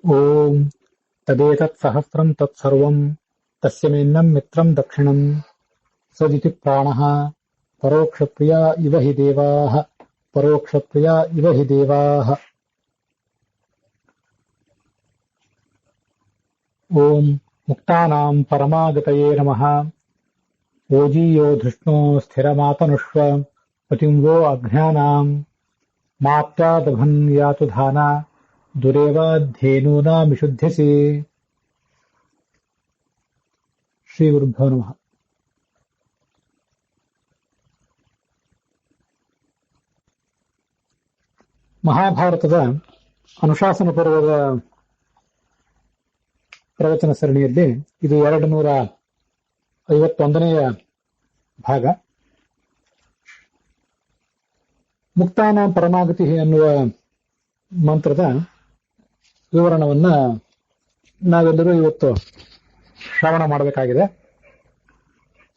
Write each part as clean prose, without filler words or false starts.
ಓಂ ತದೇತತ್ಸಹಸ್ರಂ ತತ್ಸರ್ವಂ ತಸ್ಯ ಮೇನ್ನಂ ಮಿತ್ರಂ ದಕ್ಷಿಣಂ ಸದಿತಿ ಪ್ರಾಣಃ ಪರೋಕ್ಷಪ್ರಿಯ ಇವ ಹಿ ದೇವಾಃ ಪರೋಕ್ಷಪ್ರಿಯ ಇವ ಹಿ ದೇವಾಃ. ಓಂ ಮುಕ್ತಾನಾಂ ಪರಮಾಗತಯೇ ನಮಃ. ಓಜೀಯೋ ಧೃಷ್ಣೋ ಸ್ಥಿರಮಾತನುಷ್ವ ಪತಿಂ ವೋ ಅಜ್ಞಾನಾಂ ಮಾಪ್ಯಾದಭನ್ ಯಾತು ಧಾನ ದುರೇವಾಧ್ಯೇನೂನಾಮಿಷುಧ್ಯಸಿ. ಶ್ರೀ ಗುರುಭ್ಯೋ ನಮಃ. ಮಹಾಭಾರತದ ಅನುಶಾಸನ ಪರ್ವದ ಪ್ರವಚನ ಸರಣಿಯಲ್ಲಿ ಇದು 251ನೇ ಭಾಗ. ಮುಕ್ತಾನಾಂ ಪರಮಾಗತಿ ಎನ್ನುವ ಮಂತ್ರದ ವಿವರಣವನ್ನ ನಾವೆಲ್ಲರೂ ಇವತ್ತು ಶ್ರವಣ ಮಾಡಬೇಕಾಗಿದೆ.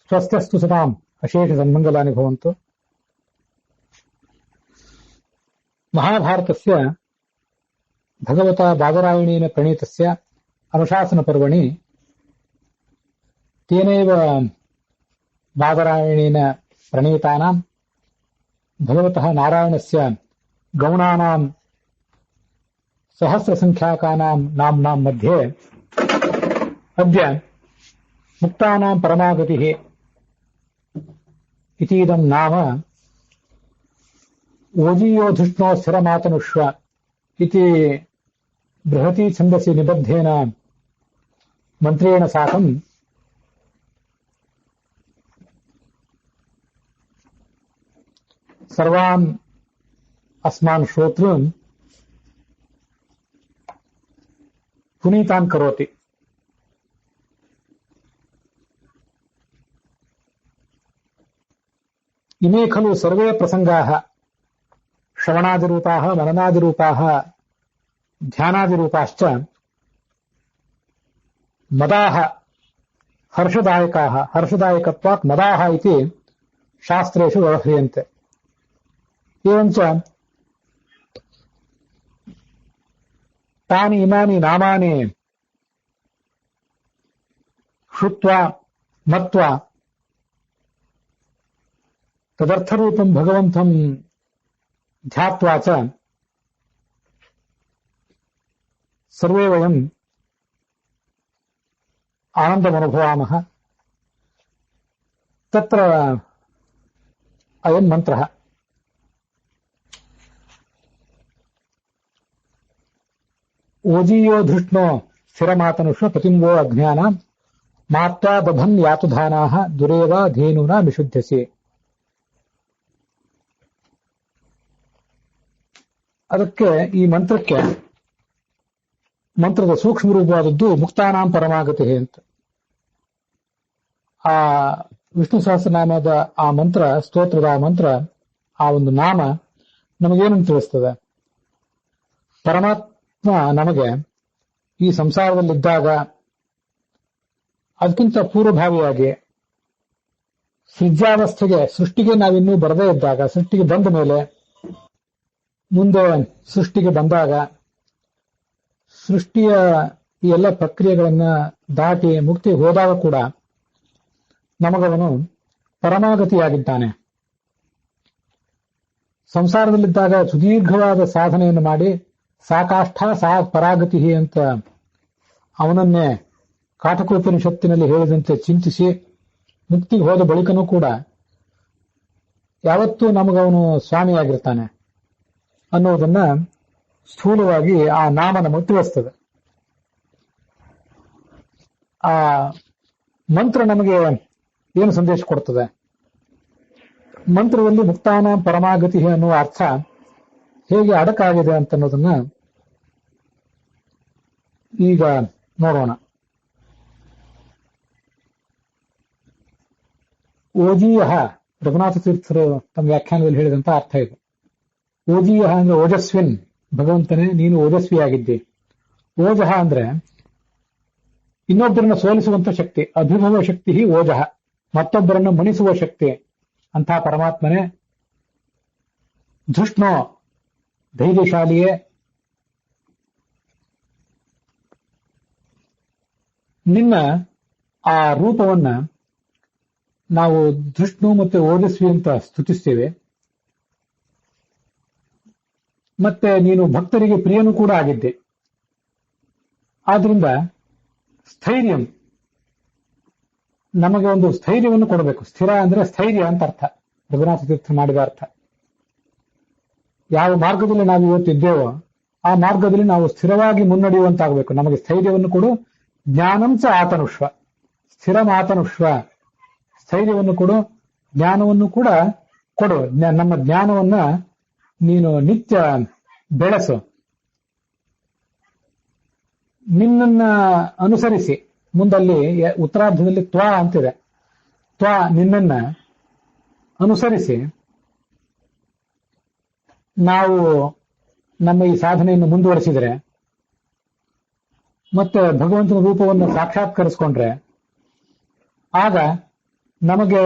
ಸ್ವಸ್ಥಸ್ತು ಸತಾಂ ಅಶೇಷ ಸನ್ಮಂಗಲಾನಿ ಭವಂತು. ಮಹಾಭಾರತಸ್ಯ ಭಗವತಾ ಬಾದರಾಯಣೇನ ಪ್ರಣೀತಸ್ಯ ಅನುಶಾಸನ ಪರ್ವಣಿ ತೇನೈವ ಬಾದರಾಯಣೇನ ಪ್ರಣೀತಾನಾಂ ಭಗವತಃ ನಾರಾಯಣಸ್ಯ ಗೌಣಾನಾಂ ಸಹಸ್ರಸಂಖ್ಯಾಕಾನಾಂ ನಾಮ್ನಾಂ ಮಧ್ಯೆ ಅದ್ಯ ಮುಕ್ತಾನಾಂ ಪರಮಾಗತಿಃ ಇತೀದಂ ನಾಮ ಓಜೀಯೋ ಧೃಷ್ಣೋ ಸ್ಥಿರಮಾತನುಷ್ವ ಇತಿ ಬೃಹತಿ ಛಂದಸಿ ನಿಬದ್ಧೇನ ಮಂತ್ರೇಣ ಸಾಕಂ ಸರ್ವಾನ್ ಅಸ್ಮಾನ್ ಶ್ರೋತೃನ್ ಪುನೀತಾನ್ ಕರೋತಿ. ಇಮೇ ಖಲು ಸರ್ವೇ ಪ್ರಸಂಗಾಃ ಶ್ರವಣಾದಿರೂಪಾಃ ಮನನಾದಿರೂಪಾಃ ಧ್ಯಾನಾದಿರೂಪಾಶ್ಚ ಮದಾಃ ಹರ್ಷದಾಯಕಾಃ ಹರ್ಷದಾಯಕತ್ವಾತ್ ಮದಾಃ ಇತಿ ಶಾಸ್ತ್ರೇಷು ವ್ಯವಹ್ರಿಯಂತೆ. ಏವಂಚ ತಾನಿ ಇಮಾನಿ ನಾಮಾನಿ ಶ್ರುತ್ವಾ ಮತ್ವಾ ತದರ್ಥರೂಪಂ ಭಗವಂತಂ ಧ್ಯಾತ್ವಾ ಚ ಸರ್ವೇ ವಯಂ ಆನಂದಮನುಭವಾಮಃ. ತತ್ರ ಅಯಂ ಮಂತ್ರಃ. ಓಜೀಯೋ ಧೃಷ್ಣೋ ಸ್ಥಿರಮಾತನುಷ್ವ ಪತಿಂ ವೋ ಅಜ್ಞಾನಾಂ ಮಾತ್ವಾ ದಭನ್ ಯಾತು ಧಾನಾಃ ದುರೇವ ಧೇನುನಾ ಮಿಷುಧ್ಯಸಿ. ಅದಕ್ಕೆ ಈ ಮಂತ್ರಕ್ಕೆ ಮಂತ್ರದ ಸೂಕ್ಷ್ಮ ರೂಪವಾದದ್ದು ಮುಕ್ತಾನಾಂ ಪರಮಾಗತಿ ಅಂತ. ಆ ವಿಷ್ಣು ಸಹಸ್ರನಾಮದ ಆ ಮಂತ್ರ, ಸ್ತೋತ್ರದ ಆ ಮಂತ್ರ, ಆ ಒಂದು ನಾಮ ನಮಗೇನಂತ ತಿಳಿಸ್ತದೆ? ಪರಮಾತ್ಮ ನಮಗೆ ಈ ಸಂಸಾರದಲ್ಲಿದ್ದಾಗ ಅದಕ್ಕಿಂತ ಪೂರ್ವಭಾವಿಯಾಗಿ ಸೃಜ್ಯಾವಸ್ಥೆಗೆ, ಸೃಷ್ಟಿಗೆ ನಾವಿನ್ನೂ ಬರದೇ ಇದ್ದಾಗ, ಸೃಷ್ಟಿಗೆ ಬಂದ ಮೇಲೆ, ಮುಂದೆ ಸೃಷ್ಟಿಗೆ ಬಂದಾಗ, ಸೃಷ್ಟಿಯ ಈ ಎಲ್ಲ ಪ್ರಕ್ರಿಯೆಗಳನ್ನ ದಾಟಿ ಮುಕ್ತಿ ಹೋದಾಗ ಕೂಡ ನಮಗವನು ಪರಮಾಗತಿಯಾಗಿದ್ದಾನೆ. ಸಂಸಾರದಲ್ಲಿದ್ದಾಗ ಸುದೀರ್ಘವಾದ ಸಾಧನೆಯನ್ನು ಮಾಡಿ ಸಾಕಾಷ್ಠ ಸಾ ಪರಾಗತಿ ಅಂತ ಅವನನ್ನೇ ಕಾಠಕೋಪನಿಷತ್ತಿನಲ್ಲಿ ಹೇಳಿದಂತೆ ಚಿಂತಿಸಿ ಮುಕ್ತಿಗೆ ಹೋದ ಬಳಿಕನೂ ಕೂಡ ಯಾವತ್ತೂ ನಮಗವನು ಸ್ವಾಮಿಯಾಗಿರ್ತಾನೆ ಅನ್ನೋದನ್ನ ಸ್ಥೂಲವಾಗಿ ಆ ನಾಮ ನಮಗೆ ತಿಳಿಸ್ತದೆ. ಆ ಮಂತ್ರ ನಮಗೆ ಏನು ಸಂದೇಶ ಕೊಡ್ತದೆ? ಮಂತ್ರದಲ್ಲಿ ಮುಕ್ತಾನಾಂ ಪರಮಾಗತಿ ಅನ್ನುವ ಅರ್ಥ ಹೇಗೆ ಅಡಕಾಗಿದೆ ಅಂತ ಅನ್ನೋದನ್ನ ಈಗ ನೋಡೋಣ. ಓಜೀಯ, ರಘುನಾಥ ತೀರ್ಥರು ತಮ್ಮ ವ್ಯಾಖ್ಯಾನದಲ್ಲಿ ಹೇಳಿದಂತ ಅರ್ಥ ಇದು. ಓಜೀಯ ಅಂದ್ರೆ ಓಜಸ್ವಿನ್, ಭಗವಂತನೇ ನೀನು ಓಜಸ್ವಿಯಾಗಿದ್ದಿ. ಓಜಃ ಅಂದ್ರೆ ಇನ್ನೊಬ್ಬರನ್ನ ಸೋಲಿಸುವಂತ ಶಕ್ತಿ, ಅಭಿಭವ ಶಕ್ತಿ ಓಜಃ, ಮತ್ತೊಬ್ಬರನ್ನು ಮಣಿಸುವ ಶಕ್ತಿ. ಅಂತಹ ಪರಮಾತ್ಮನೇ ಧೃಷ್ಣೋ ಧೈರ್ಯಶಾಲಿಯೇ, ನಿನ್ನ ಆ ರೂಪವನ್ನ ನಾವು ಧೃಷ್ಣು ಮತ್ತೆ ಓಜಸ್ವಿ ಅಂತ ಸ್ತುತಿಸ್ತೇವೆ. ಮತ್ತೆ ನೀನು ಭಕ್ತರಿಗೆ ಪ್ರಿಯನೂ ಕೂಡ ಆಗಿದ್ದೆ. ಆದ್ರಿಂದ ಸ್ಥೈರ್ಯಂ, ನಮಗೆ ಒಂದು ಸ್ಥೈರ್ಯವನ್ನು ಕೊಡಬೇಕು. ಸ್ಥಿರ ಅಂದ್ರೆ ಸ್ಥೈರ್ಯ ಅಂತ ಅರ್ಥ, ರಘುನಾಥ ತೀರ್ಥ ಮಾಡಿದ ಅರ್ಥ. ಯಾವ ಮಾರ್ಗದಲ್ಲಿ ನಾವು ಇವತ್ತಿದ್ದೇವೋ ಆ ಮಾರ್ಗದಲ್ಲಿ ನಾವು ಸ್ಥಿರವಾಗಿ ಮುನ್ನಡೆಯುವಂತಾಗಬೇಕು. ನಮಗೆ ಸ್ಥೈರ್ಯವನ್ನು ಕೊಡು. ಜ್ಞಾನಂಚ ಆತನುಷ್ವ, ಸ್ಥಿರ ಆತನುಷ್ವ, ಸ್ಥೈರ್ಯವನ್ನು ಕೊಡು, ಜ್ಞಾನವನ್ನು ಕೂಡ ಕೊಡು. ನಮ್ಮ ಜ್ಞಾನವನ್ನ ನೀನು ನಿತ್ಯ ಬೆಳೆಸು. ನಿನ್ನನ್ನ ಅನುಸರಿಸಿ, ಮುಂದಲ್ಲಿ ಉತ್ತರಾರ್ಧದಲ್ಲಿ ತ್ವ ಅಂತಿದೆ, ತ್ವ ನಿನ್ನನ್ನ ಅನುಸರಿಸಿ ನಾವು ನಮ್ಮ ಈ ಸಾಧನೆಯನ್ನು ಮುಂದುವರಿಸಿದರೆ ಮತ್ತೆ ಭಗವಂತನ ರೂಪವನ್ನು ಸಾಕ್ಷಾತ್ಕರಿಸಿಕೊಂಡ್ರೆ ಆಗ ನಮಗೆ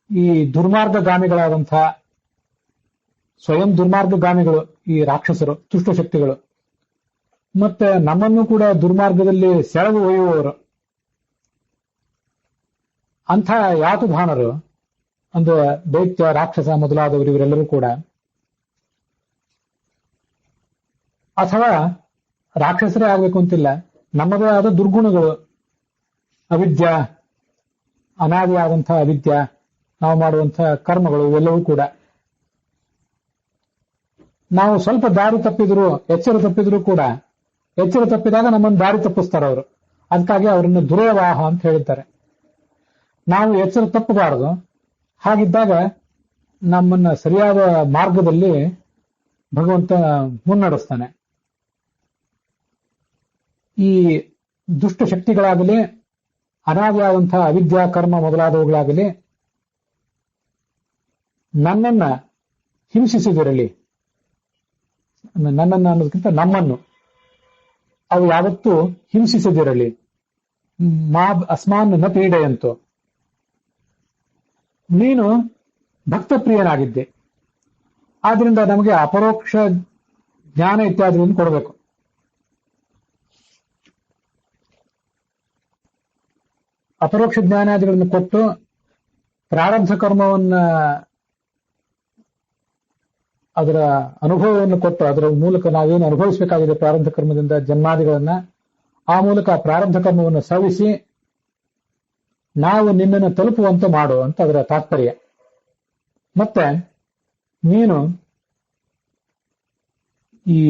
ಈ ದುರ್ಮಾರ್ಗಗಾಮಿಗಳಾದಂತಹ ಸ್ವಯಂ ದುರ್ಮಾರ್ಗಗಾಮಿಗಳು, ಈ ರಾಕ್ಷಸರು, ದುಷ್ಟಶಕ್ತಿಗಳು, ಮತ್ತೆ ನಮ್ಮನ್ನು ಕೂಡ ದುರ್ಮಾರ್ಗದಲ್ಲಿ ಸೆಳೆದು ಒಯ್ಯುವವರು, ಅಂಥ ಯಾತುಧಾನರು ಒಂದು ದೈತ್ಯ, ರಾಕ್ಷಸ ಮೊದಲಾದವರು ಇವರೆಲ್ಲರೂ ಕೂಡ, ಅಥವಾ ರಾಕ್ಷಸರೇ ಆಗ್ಬೇಕು ಅಂತಿಲ್ಲ, ನಮ್ಮದೇ ಆದ ದುರ್ಗುಣಗಳು, ಅವಿದ್ಯಾ, ಅನಾದಿಯಾದಂತಹ ಅವಿದ್ಯಾ, ನಾವು ಮಾಡುವಂತಹ ಕರ್ಮಗಳು, ಇವೆಲ್ಲವೂ ಕೂಡ ನಾವು ಸ್ವಲ್ಪ ದಾರಿ ತಪ್ಪಿದ್ರು, ಎಚ್ಚರ ತಪ್ಪಿದ್ರು ಕೂಡ, ಎಚ್ಚರ ತಪ್ಪಿದಾಗ ನಮ್ಮನ್ನು ದಾರಿ ತಪ್ಪಿಸ್ತಾರೆ ಅವರು. ಅದಕ್ಕಾಗಿ ಅವರನ್ನು ದುರೇವಾಹ ಅಂತ ಹೇಳಿದ್ದಾರೆ. ನಾವು ಎಚ್ಚರ ತಪ್ಪಬಾರದು. ಹಾಗಿದ್ದಾಗ ನಮ್ಮನ್ನ ಸರಿಯಾದ ಮಾರ್ಗದಲ್ಲಿ ಭಗವಂತ ಮುನ್ನಡೆಸ್ತಾನೆ. ಈ ದುಷ್ಟ ಶಕ್ತಿಗಳಾಗಲಿ, ಅನಾದಿಯಾದಂತಹ ಅವಿದ್ಯಾ ಕರ್ಮ ಮೊದಲಾದವುಗಳಾಗಲಿ ನನ್ನನ್ನ ಹಿಂಸಿಸಿದಿರಲಿ, ನನ್ನನ್ನು ಅನ್ನೋದಕ್ಕಿಂತ ನಮ್ಮನ್ನು ಅವು ಯಾವತ್ತೂ ಹಿಂಸಿಸದಿರಲಿ. ಮಾ ಅಸ್ಮಾನ್ ನ ಪೀಡೆಯಂತು. ನೀನು ಭಕ್ತಪ್ರಿಯನಾಗಿದ್ದೆ, ಆದ್ರಿಂದ ನಮಗೆ ಅಪರೋಕ್ಷ ಜ್ಞಾನ ಇತ್ಯಾದಿಗಳನ್ನು ಕೊಡಬೇಕು. ಅಪರೋಕ್ಷ ಜ್ಞಾನಾದಿಗಳನ್ನು ಕೊಟ್ಟು ಪ್ರಾರಬ್ಧ ಕರ್ಮವನ್ನ, ಅದರ ಅನುಭವವನ್ನು ಕೊಟ್ಟು, ಅದರ ಮೂಲಕ ನಾವೇನು ಅನುಭವಿಸಬೇಕಾಗಿದೆ ಪ್ರಾರಬ್ಧ ಕರ್ಮದಿಂದ ಜನ್ಮಾದಿಗಳನ್ನ, ಆ ಮೂಲಕ ಪ್ರಾರಬ್ಧ ಕರ್ಮವನ್ನು ಸವಿಸಿ ನಾವು ನಿನ್ನನ್ನು ತಲುಪುವಂತೆ ಮಾಡು ಅಂತ ಅದರ ತಾತ್ಪರ್ಯ. ಮತ್ತೆ ನೀನು ಈ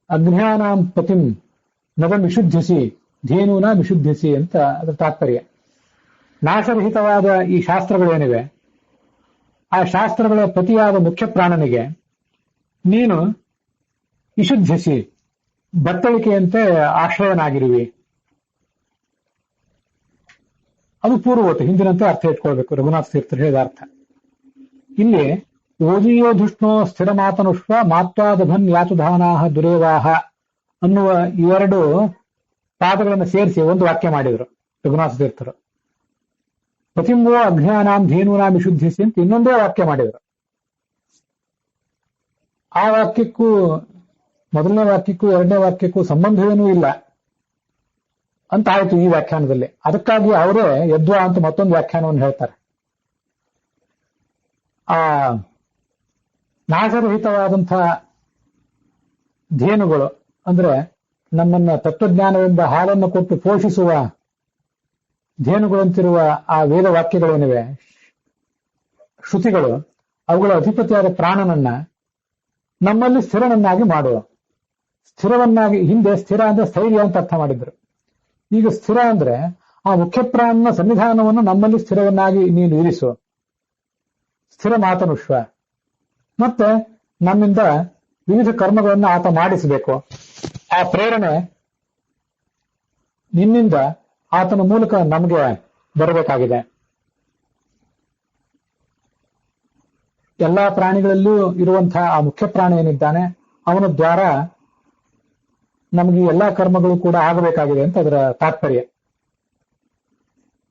ಅಜ್ಞಾನಾಂ ಪತಿಂ ನವಂ ವಿಶುದ್ಧಿಸಿ ಧೇನೂನ ವಿಶುದ್ಧಿಸಿ ಅಂತ ಅದರ ತಾತ್ಪರ್ಯ. ನಾಶರಹಿತವಾದ ಈ ಶಾಸ್ತ್ರಗಳೇನಿವೆ, ಆ ಶಾಸ್ತ್ರಗಳ ಪತಿಯಾದ ಮುಖ್ಯ ಪ್ರಾಣನಿಗೆ ನೀನು ವಿಶುದ್ಧಿಸಿ ಬತ್ತಳಿಕೆಯಂತೆ ಆಶ್ರಯನಾಗಿರುವಿ. ಅದು ಪೂರ್ವವತ್ತು, ಹಿಂದಿನಂತೆ ಅರ್ಥ ಇಟ್ಕೊಳ್ಬೇಕು. ರಘುನಾಥ ತೀರ್ಥರು ಹೇಳಿದ ಅರ್ಥ ಇಲ್ಲಿ ಓಜಿಯೋ ಧುಷ್ಣೋ ಸ್ಥಿರ ಮಾತನುಷ್ವ ಮಾತ್ವಾದಭನ್ ಯಾತುಧಾನಾಹ ದುರೇವಾಹ ಅನ್ನುವ ಇವೆರಡು ಪಾದಗಳನ್ನು ಸೇರಿಸಿ ಒಂದು ವಾಕ್ಯ ಮಾಡಿದರು ರಘುನಾಥ ತೀರ್ಥರು. ಪತಿಂಬೋ ಅಜ್ಞಾನಾಂ ಧೇನೂನಾಂ ವಿಶುದ್ಧಿಸಿ ಅಂತ ಇನ್ನೊಂದೇ ವಾಕ್ಯ ಮಾಡಿದರು. ಆ ವಾಕ್ಯಕ್ಕೂ ಮೊದಲನೇ ವಾಕ್ಯಕ್ಕೂ ಎರಡನೇ ವಾಕ್ಯಕ್ಕೂ ಸಂಬಂಧವೇನೂ ಇಲ್ಲ ಅಂತ ಆಯ್ತು ಈ ವ್ಯಾಖ್ಯಾನದಲ್ಲಿ. ಅದಕ್ಕಾಗಿ ಅವರೇ ಯದ್ವಾ ಅಂತ ಮತ್ತೊಂದು ವ್ಯಾಖ್ಯಾನವನ್ನು ಹೇಳ್ತಾರೆ. ಆ ನಾಶರಹಿತವಾದಂತಹ ಧೇನುಗಳು ಅಂದ್ರೆ ನಮ್ಮನ್ನ ತತ್ವಜ್ಞಾನವೆಂಬ ಹಾಲನ್ನು ಕೊಟ್ಟು ಪೋಷಿಸುವ ಧೇನುಗಳಂತಿರುವ ಆ ವೇದ ವಾಕ್ಯಗಳೇನಿವೆ, ಶ್ರುತಿಗಳು, ಅವುಗಳ ಅಧಿಪತಿಯಾದ ಪ್ರಾಣನನ್ನ ನಮ್ಮಲ್ಲಿ ಸ್ಥಿರನನ್ನಾಗಿ ಮಾಡುವ. ಸ್ಥಿರವನ್ನಾಗಿ, ಹಿಂದೆ ಸ್ಥಿರ ಅಂದ್ರೆ ಸ್ಥೈರ್ಯ ಅಂತ ಅರ್ಥ ಮಾಡಿದ್ರು. ಈಗ ಸ್ಥಿರ ಅಂದ್ರೆ ಆ ಮುಖ್ಯ ಪ್ರಾಣನ ಸನ್ನಿಧಾನವನ್ನು ನಮ್ಮಲ್ಲಿ ಸ್ಥಿರವನ್ನಾಗಿ ನೀನು ಇರಿಸು. ಸ್ಥಿರ ಮಾತನುಷ್ವ. ಮತ್ತೆ ನಮ್ಮಿಂದ ವಿವಿಧ ಕರ್ಮಗಳನ್ನು ಆತ ಮಾಡಿಸಬೇಕು. ಆ ಪ್ರೇರಣೆ ನಿನ್ನಿಂದ ಆತನ ಮೂಲಕ ನಮಗೆ ಬರಬೇಕಾಗಿದೆ. ಎಲ್ಲಾ ಪ್ರಾಣಿಗಳಲ್ಲೂ ಇರುವಂತಹ ಆ ಮುಖ್ಯ ಪ್ರಾಣ ಏನಿದ್ದಾನೆ ಅವನ ದ್ವಾರ ನಮಗೆ ಎಲ್ಲಾ ಕರ್ಮಗಳು ಕೂಡ ಆಗಬೇಕಾಗಿದೆ ಅಂತ ಅದರ ತಾತ್ಪರ್ಯ.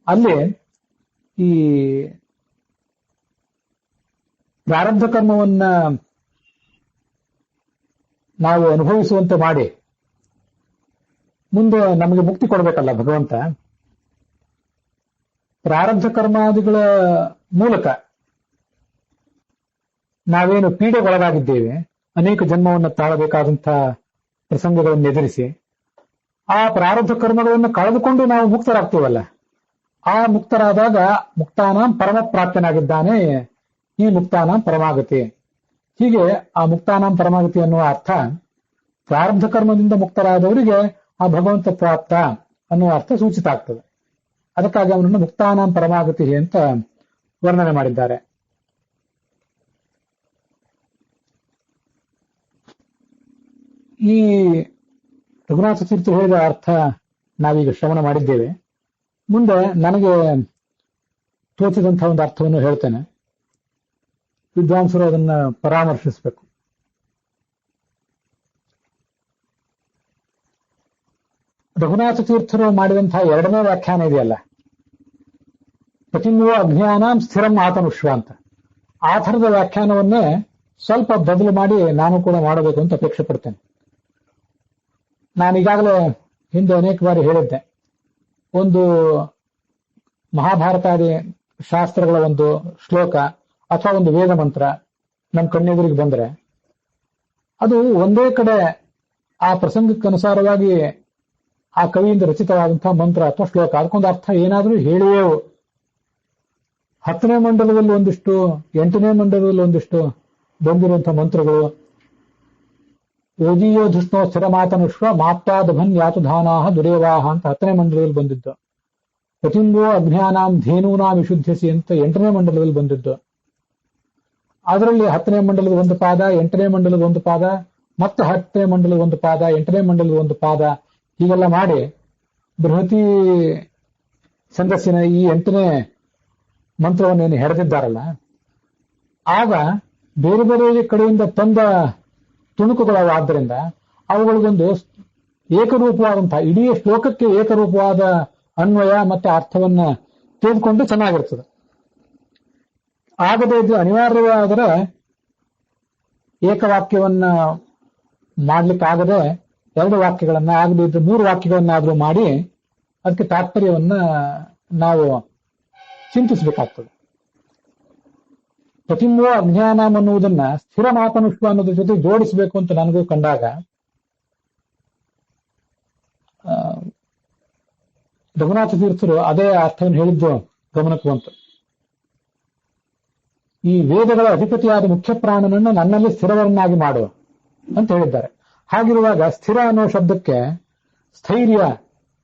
ಅಲ್ಲಿ ಈ ಪ್ರಾರಬ್ಧ ಕರ್ಮವನ್ನ ನಾವು ಅನುಭವಿಸುವಂತೆ ಮಾಡಿ ಮುಂದೆ ನಮಗೆ ಮುಕ್ತಿ ಕೊಡಬೇಕಲ್ಲ ಭಗವಂತ. ಪ್ರಾರಬ್ಧ ಕರ್ಮಾದಿಗಳ ಮೂಲಕ ನಾವೇನು ಪೀಡೆಗೊಳಗಾಗಿದ್ದೇವೆ, ಅನೇಕ ಜನ್ಮವನ್ನು ತಾಳಬೇಕಾದಂತಹ ಪ್ರಸಂಗಗಳನ್ನು ಎದುರಿಸಿ ಆ ಪ್ರಾರಬ್ಧ ಕರ್ಮಗಳನ್ನು ಕಳೆದುಕೊಂಡು ನಾವು ಮುಕ್ತರಾಗ್ತೀವಲ್ಲ, ಆ ಮುಕ್ತರಾದಾಗ ಮುಕ್ತಾನಾಂ ಪರಮ ಪ್ರಾಪ್ತನಾಗಿದ್ದಾನೆ ಈ ಮುಕ್ತಾನಾಂ ಪರಮಾಗತಿ. ಹೀಗೆ ಆ ಮುಕ್ತಾನಾಂ ಪರಮಾಗತಿ ಅನ್ನುವ ಅರ್ಥ ಪ್ರಾರಬ್ಧ ಕರ್ಮದಿಂದ ಮುಕ್ತರಾದವರಿಗೆ ಆ ಭಗವಂತ ಪ್ರಾಪ್ತ ಅನ್ನುವ ಅರ್ಥ ಸೂಚಿತ ಆಗ್ತದೆ. ಅದಕ್ಕಾಗಿ ಅವನನ್ನು ಮುಕ್ತಾನಾಂ ಪರಮಾಗತಿ ಅಂತ ವರ್ಣನೆ ಮಾಡಿದ್ದಾರೆ. ಈ ರಘುನಾಥ ತೀರ್ಥ ಹೇಳಿದ ಅರ್ಥ ನಾವೀಗ ಶ್ರವಣ ಮಾಡಿದ್ದೇವೆ. ಮುಂದೆ ನನಗೆ ತೋಚಿದಂತಹ ಒಂದು ಅರ್ಥವನ್ನು ಹೇಳ್ತೇನೆ, ವಿದ್ವಾಂಸರು ಅದನ್ನ ಪರಾಮರ್ಶಿಸಬೇಕು. ರಘುನಾಥ ತೀರ್ಥರು ಮಾಡಿದಂತಹ ಎರಡನೇ ವ್ಯಾಖ್ಯಾನ ಇದೆಯಲ್ಲ, ಪತಿನ್ವೋ ಅಜ್ಞಾನಾಂ ಸ್ಥಿರಂ ಆತನುಷ್ವ ಅಂತ, ಆ ಥರದ ವ್ಯಾಖ್ಯಾನವನ್ನೇ ಸ್ವಲ್ಪ ಬದಲು ಮಾಡಿ ನಾನು ಕೂಡ ಮಾಡಬೇಕು ಅಂತ ಅಪೇಕ್ಷೆ ಪಡ್ತೇನೆ. ನಾನೀಗಾಗಲೇ ಹಿಂದೆ ಅನೇಕ ಬಾರಿ ಹೇಳಿದ್ದೆ, ಒಂದು ಮಹಾಭಾರತಾದಿ ಶಾಸ್ತ್ರಗಳ ಒಂದು ಶ್ಲೋಕ ಅಥವಾ ಒಂದು ವೇದ ಮಂತ್ರ ನಮ್ಮ ಕಣ್ಣೆದುರಿಗೆ ಬಂದ್ರೆ ಅದು ಒಂದೇ ಕಡೆ ಆ ಪ್ರಸಂಗಕ್ಕನುಸಾರವಾಗಿ ಆ ಕವಿಯಿಂದ ರಚಿತವಾದಂತಹ ಮಂತ್ರ ಅಥವಾ ಶ್ಲೋಕ ಅದಕ್ಕೊಂದು ಅರ್ಥ ಏನಾದ್ರೂ ಹೇಳಿಯೇ 10ನೇ ಮಂಡಲದಲ್ಲಿ ಒಂದಿಷ್ಟು, 8ನೇ ಮಂಡಲದಲ್ಲಿ ಒಂದಿಷ್ಟು ಬಂದಿರುವಂತಹ ಮಂತ್ರಗಳು, ಓಜಿಯೋ ಧೃಷ್ಣೋ ಸ್ಥಿರ ಮಾತನುಷ್ವ ಮಾಪ್ತಾದಭನ್ ಯಾತುಧಾನಾಹ ದುರೇವಾಹ ಅಂತ 10ನೇ ಮಂಡಲದಲ್ಲಿ ಬಂದಿದ್ದು, ಪತಿಂಗೋ ಅಜ್ಞಾನಾಂ ಧೇನೂನಾಂ ವಿಶುದ್ಧಸಿ ಅಂತ 8ನೇ ಮಂಡಲದಲ್ಲಿ ಬಂದಿದ್ದು. ಅದರಲ್ಲಿ 10ನೇ ಮಂಡಲದ ಒಂದು ಪಾದ, 8ನೇ ಮಂಡಲದ ಒಂದು ಪಾದ, ಮತ್ತೆ 10ನೇ ಮಂಡಲದ ಒಂದು ಪಾದ, 8ನೇ ಮಂಡಲದ ಒಂದು ಪಾದ, ಹೀಗೆಲ್ಲ ಮಾಡಿ ಬೃಹತಿ ಛಂದಸ್ಸಿನ ಈ 8ನೇ ಮಂತ್ರವನ್ನೇನು ಹೆಡೆದಿದ್ದಾರಲ್ಲ, ಆಗ ಬೇರೆ ಬೇರೆ ಕಡೆಯಿಂದ ತಂದ ತುಣುಕುಗಳಾದ್ದರಿಂದ ಅವುಗಳಿಗೊಂದು ಏಕರೂಪವಾದಂತಹ ಇಡೀ ಶ್ಲೋಕಕ್ಕೆ ಏಕರೂಪವಾದ ಅನ್ವಯ ಮತ್ತೆ ಅರ್ಥವನ್ನ ತೆಗೆದುಕೊಂಡು ಚೆನ್ನಾಗಿರ್ತದೆ. ಆಗದೇ ಇದ್ದು ಅನಿವಾರ್ಯವಾದರೆ ಏಕವಾಕ್ಯವನ್ನ ಮಾಡ್ಲಿಕ್ಕಾಗದೆ 2 ವಾಕ್ಯಗಳನ್ನ, ಆಗದೇ ಇದ್ದು 3 ವಾಕ್ಯಗಳನ್ನಾದ್ರೂ ಮಾಡಿ ಅದಕ್ಕೆ ತಾತ್ಪರ್ಯವನ್ನ ನಾವು ಚಿಂತಿಸಬೇಕಾಗ್ತದೆ. ಪ್ರತಿಮೋ ಅಜ್ಞಾನಂ ಅನ್ನುವುದನ್ನ ಸ್ಥಿರ ಮಾತನುಷ್ವ ಅನ್ನೋದ್ರ ಜೊತೆ ಜೋಡಿಸಬೇಕು ಅಂತ ನನಗೂ ಕಂಡಾಗ ರಘುನಾಥ ತೀರ್ಥರು ಅದೇ ಅರ್ಥವನ್ನು ಹೇಳಿದ್ದು ಗಮನಕ್ಕೆ ಬಂತು. ಈ ವೇದಗಳ ಅಧಿಪತಿಯಾದ ಮುಖ್ಯ ಪ್ರಾಣನನ್ನು ನನ್ನಲ್ಲಿ ಸ್ಥಿರವನ್ನಾಗಿ ಮಾಡುವ ಅಂತ ಹೇಳಿದ್ದಾರೆ. ಹಾಗಿರುವಾಗ ಸ್ಥಿರ ಅನ್ನೋ ಶಬ್ದಕ್ಕೆ ಸ್ಥೈರ್ಯ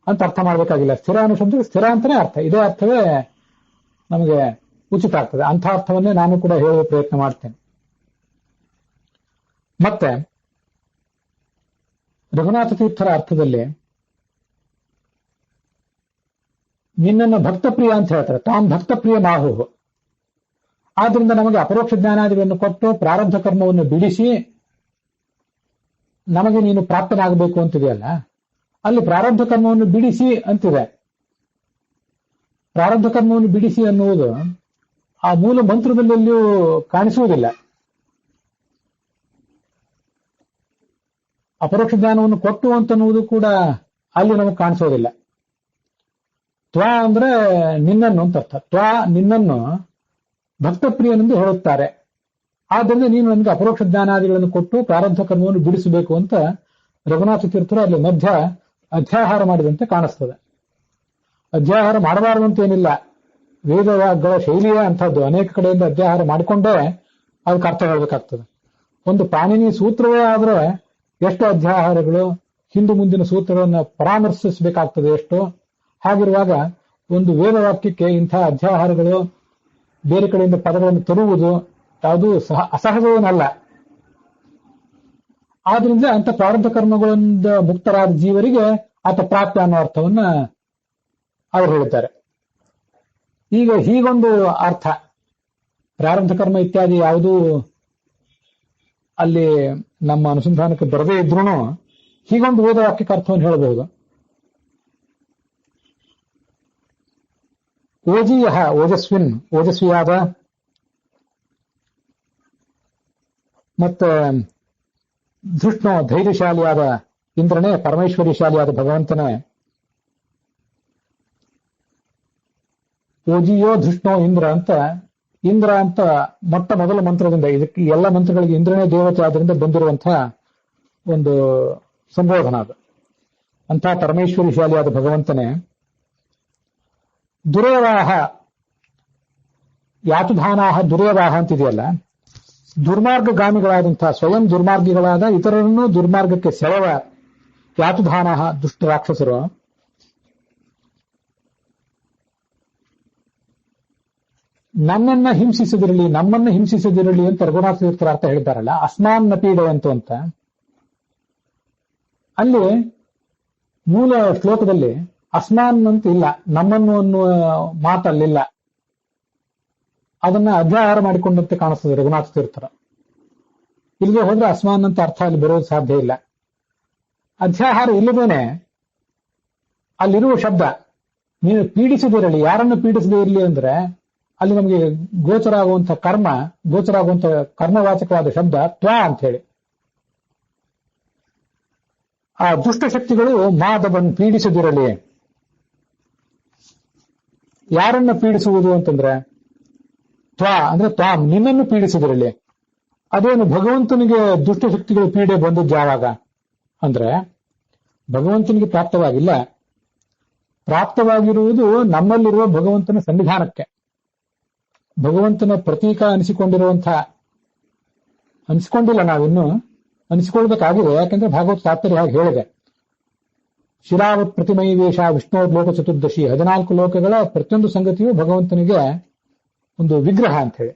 ಅಂತ ಅರ್ಥ ಮಾಡಬೇಕಾಗಿಲ್ಲ. ಸ್ಥಿರ ಅನ್ನೋ ಶಬ್ದಕ್ಕೆ ಸ್ಥಿರ ಅಂತಾನೆ ಅರ್ಥ. ಇದೇ ಅರ್ಥವೇ ನಮಗೆ ಉಚಿತ ಆಗ್ತದೆ. ಅಂಥ ಅರ್ಥವನ್ನೇ ನಾನು ಕೂಡ ಹೇಳುವ ಪ್ರಯತ್ನ ಮಾಡ್ತೇನೆ. ಮತ್ತೆ ರಘುನಾಥ ತೀರ್ಥರ ಅರ್ಥದಲ್ಲಿ ನಿನ್ನನ್ನು ಭಕ್ತಪ್ರಿಯ ಅಂತ ಹೇಳ್ತಾರೆ. ತಾಂ ಭಕ್ತಪ್ರಿಯ ಮಾಹುಹು. ಆದ್ರಿಂದ ನಮಗೆ ಅಪರೋಕ್ಷ ಜ್ಞಾನಾದಿಗಳನ್ನು ಕೊಟ್ಟು ಪ್ರಾರಬ್ಧ ಕರ್ಮವನ್ನು ಬಿಡಿಸಿ ನಮಗೆ ನೀನು ಪ್ರಾಪ್ತನಾಗಬೇಕು ಅಂತಿದೆಯಲ್ಲ, ಅಲ್ಲಿ ಪ್ರಾರಬ್ಧ ಕರ್ಮವನ್ನು ಬಿಡಿಸಿ ಅಂತಿದೆ. ಪ್ರಾರಬ್ಧ ಕರ್ಮವನ್ನು ಬಿಡಿಸಿ ಅನ್ನುವುದು ಆ ಮೂಲ ಮಂತ್ರದಲ್ಲಿಯೂ ಕಾಣಿಸುವುದಿಲ್ಲ. ಅಪರೋಕ್ಷ ಜ್ಞಾನವನ್ನು ಕೊಟ್ಟು ಅಂತನ್ನುವುದು ಕೂಡ ಅಲ್ಲಿ ನಮಗೆ ಕಾಣಿಸೋದಿಲ್ಲ. ತ್ವ ಅಂದ್ರೆ ನಿನ್ನನ್ನು ಅಂತ ಅರ್ಥ. ತ್ವ ನಿನ್ನನ್ನು ಭಕ್ತಪ್ರಿಯನೆಂದು ಹೇಳುತ್ತಾರೆ. ಆದ್ದರಿಂದ ನೀನು ನನಗೆ ಅಪರೋಕ್ಷ ಜ್ಞಾನಾದಿಗಳನ್ನು ಕೊಟ್ಟು ಪ್ರಾರಬ್ಧ ಕರ್ಮವನ್ನು ಬಿಡಿಸಬೇಕು ಅಂತ ರಘುನಾಥ ತೀರ್ಥರು ಅಲ್ಲಿ ಮಧ್ಯ ಅಧ್ಯಾಹಾರ ಮಾಡಿದಂತೆ ಕಾಣಿಸ್ತದೆ. ಅಧ್ಯಾಹಾರ ಮಾಡಬಾರದಂತೇನಿಲ್ಲ, ವೇದಗಳ ಶೈಲಿಯೇ ಅಂಥದ್ದು. ಅನೇಕ ಕಡೆಯಿಂದ ಅಧ್ಯಾಹಾರ ಮಾಡಿಕೊಂಡೇ ಅದಕ್ಕೆ ಅರ್ಥ ಹೇಳಬೇಕಾಗ್ತದೆ. ಒಂದು ಪಾಣಿನಿ ಸೂತ್ರವೇ ಆದ್ರೆ ಎಷ್ಟು ಅಧ್ಯಾಹಾರಗಳು, ಹಿಂದು ಮುಂದಿನ ಸೂತ್ರಗಳನ್ನು ಪರಾಮರ್ಶಿಸಬೇಕಾಗ್ತದೆ ಎಷ್ಟು. ಹಾಗಿರುವಾಗ ಒಂದು ವೇದವಾಕ್ಯಕ್ಕೆ ಇಂಥ ಅಧ್ಯಾಹಾರಗಳು, ಬೇರೆ ಕಡೆಯಿಂದ ಪದಗಳನ್ನು ತರುವುದು ಯಾವುದು ಅಸಹಜವೇನಲ್ಲ. ಆದ್ರಿಂದ ಅಂಥ ಪ್ರಾರಬ್ಧ ಕರ್ಮಗಳಿಂದ ಮುಕ್ತರಾದ ಜೀವರಿಗೆ ಆತ ಪ್ರಾಪ್ತ ಅನ್ನೋ ಅರ್ಥವನ್ನ ಅವರು ಹೇಳಿದ್ದಾರೆ. ಈಗ ಹೀಗೊಂದು ಅರ್ಥ, ಪ್ರಾರಬ್ಧ ಕರ್ಮ ಇತ್ಯಾದಿ ಯಾವುದೂ ಅಲ್ಲಿ ನಮ್ಮ ಅನುಸಂಧಾನಕ್ಕೆ ಬರದೇ ಇದ್ರೂ ಹೀಗೊಂದು ವೇದವಾಕ್ಯಕ್ಕೆ ಅರ್ಥವನ್ನು ಹೇಳಬಹುದು. ಓಜಿಯ ಓಜಸ್ವಿನ್, ಓಜಸ್ವಿಯಾದ, ಮತ್ತೆ ಧೃಷ್ಣೋ ಧೈರ್ಯಶಾಲಿಯಾದ ಇಂದ್ರನೇ ಪರಮೇಶ್ವರಿಶಾಲಿಯಾದ ಭಗವಂತನೇ ಓಜಿಯೋ ಧೃಷ್ಣೋ ಇಂದ್ರ ಅಂತ ಮೊಟ್ಟ ಮೊದಲ ಮಂತ್ರದಿಂದ, ಇದಕ್ಕೆ ಎಲ್ಲ ಮಂತ್ರಗಳಿಗೆ ಇಂದ್ರನೇ ದೇವತೆ ಆದ್ರಿಂದ ಬಂದಿರುವಂತಹ ಒಂದು ಸಂಬೋಧನ ಅದು. ಅಂತಹ ಪರಮೇಶ್ವರಿಶಾಲಿಯಾದ ಭಗವಂತನೇ ದುರೇವಾಹ ಯಾತುಧಾನಾಹ ದುರೇವಾಹ ಅಂತಿದೆಯಲ್ಲ, ದುರ್ಮಾರ್ಗಗಾಮಿಗಳಾದಂತಹ ಸ್ವಯಂ ದುರ್ಮಾರ್ಗಿಗಳಾದ ಇತರರನ್ನು ದುರ್ಮಾರ್ಗಕ್ಕೆ ಸೆಳೆವ ಯಾತುಧಾನಾಹ ದುಷ್ಟ ರಾಕ್ಷಸರು ನಮ್ಮನ್ನ ಹಿಂಸಿಸದಿರಲಿ ಅಂತ ರಘುನಾಥ ತೀರ್ಥರ ಅರ್ಥ ಹೇಳಿದ್ದಾರಲ್ಲ, ಅಸ್ಮಾನ್ನ ಪೀಡೆಯಂತು ಅಂತ. ಅಲ್ಲಿ ಮೂಲ ಶ್ಲೋಕದಲ್ಲಿ ಅಸ್ಮಾನ್ ಅಂತ ಇಲ್ಲ, ನಮ್ಮನ್ನು ಅನ್ನುವ ಮಾತಲ್ಲಿಲ್ಲ. ಅದನ್ನ ಅಧ್ಯಾಹಾರ ಮಾಡಿಕೊಂಡಂತೆ ಕಾಣಿಸ್ತದೆ ರಘುನಾಥ ತೀರ್ಥರ. ಇಲ್ಲಿಗೆ ಹೋದ್ರೆ ಅಸ್ಮಾನ್ ಅಂತ ಅರ್ಥ ಅಲ್ಲಿ ಬರೋದು ಸಾಧ್ಯ ಇಲ್ಲ. ಅಧ್ಯಾಹಾರ ಇಲ್ಲದೇನೆ ಅಲ್ಲಿರುವ ಶಬ್ದ ನೀನು ಪೀಡಿಸದಿರಲಿ, ಯಾರನ್ನು ಪೀಡಿಸದೇ ಇರಲಿ ಅಂದ್ರೆ ಅಲ್ಲಿ ನಮಗೆ ಗೋಚರ ಆಗುವಂತ ಕರ್ಮವಾಚಕವಾದ ಶಬ್ದ ತ್ವಾ ಅಂತ ಹೇಳಿ. ಆ ದುಷ್ಟಶಕ್ತಿಗಳು ಮಾದವನ್ ಪೀಡಿಸದಿರಲಿ. ಯಾರನ್ನ ಪೀಡಿಸುವುದು ಅಂತಂದ್ರೆ ತ್ವಾ ಅಂದ್ರೆ ತ್ವಾಂ, ನಿನ್ನನ್ನು ಪೀಡಿಸದಿರಲಿ. ಅದೇನು ಭಗವಂತನಿಗೆ ದುಷ್ಟಶಕ್ತಿಗಳು ಪೀಡೆ ಬಂದದ್ದು ಯಾವಾಗ ಅಂದ್ರೆ ಭಗವಂತನಿಗೆ ಪ್ರಾಪ್ತವಾಗಿಲ್ಲ, ಪ್ರಾಪ್ತವಾಗಿರುವುದು ನಮ್ಮಲ್ಲಿರುವ ಭಗವಂತನ ಸನ್ನಿಧಾನಕ್ಕೆ. ಭಗವಂತನ ಪ್ರತೀಕ ಅನಿಸಿಕೊಂಡಿಲ್ಲ ನಾವಿನ್ನು, ಅನಿಸಿಕೊಳ್ಬೇಕಾಗಿದೆ. ಯಾಕೆಂದ್ರೆ ಭಾಗವತ ತಾತ್ಪರ್ಯ ಹಾಗೆ ಹೇಳಿದೆ, ಶಿಲಾವತ್ ಪ್ರತಿಮೈ ವೇಷ ವಿಷ್ಣು ಲೋಕ ಚತುರ್ದಶಿ, 14 ಲೋಕಗಳ ಪ್ರತಿಯೊಂದು ಸಂಗತಿಯು ಭಗವಂತನಿಗೆ ಒಂದು ವಿಗ್ರಹ ಅಂತ ಹೇಳಿ.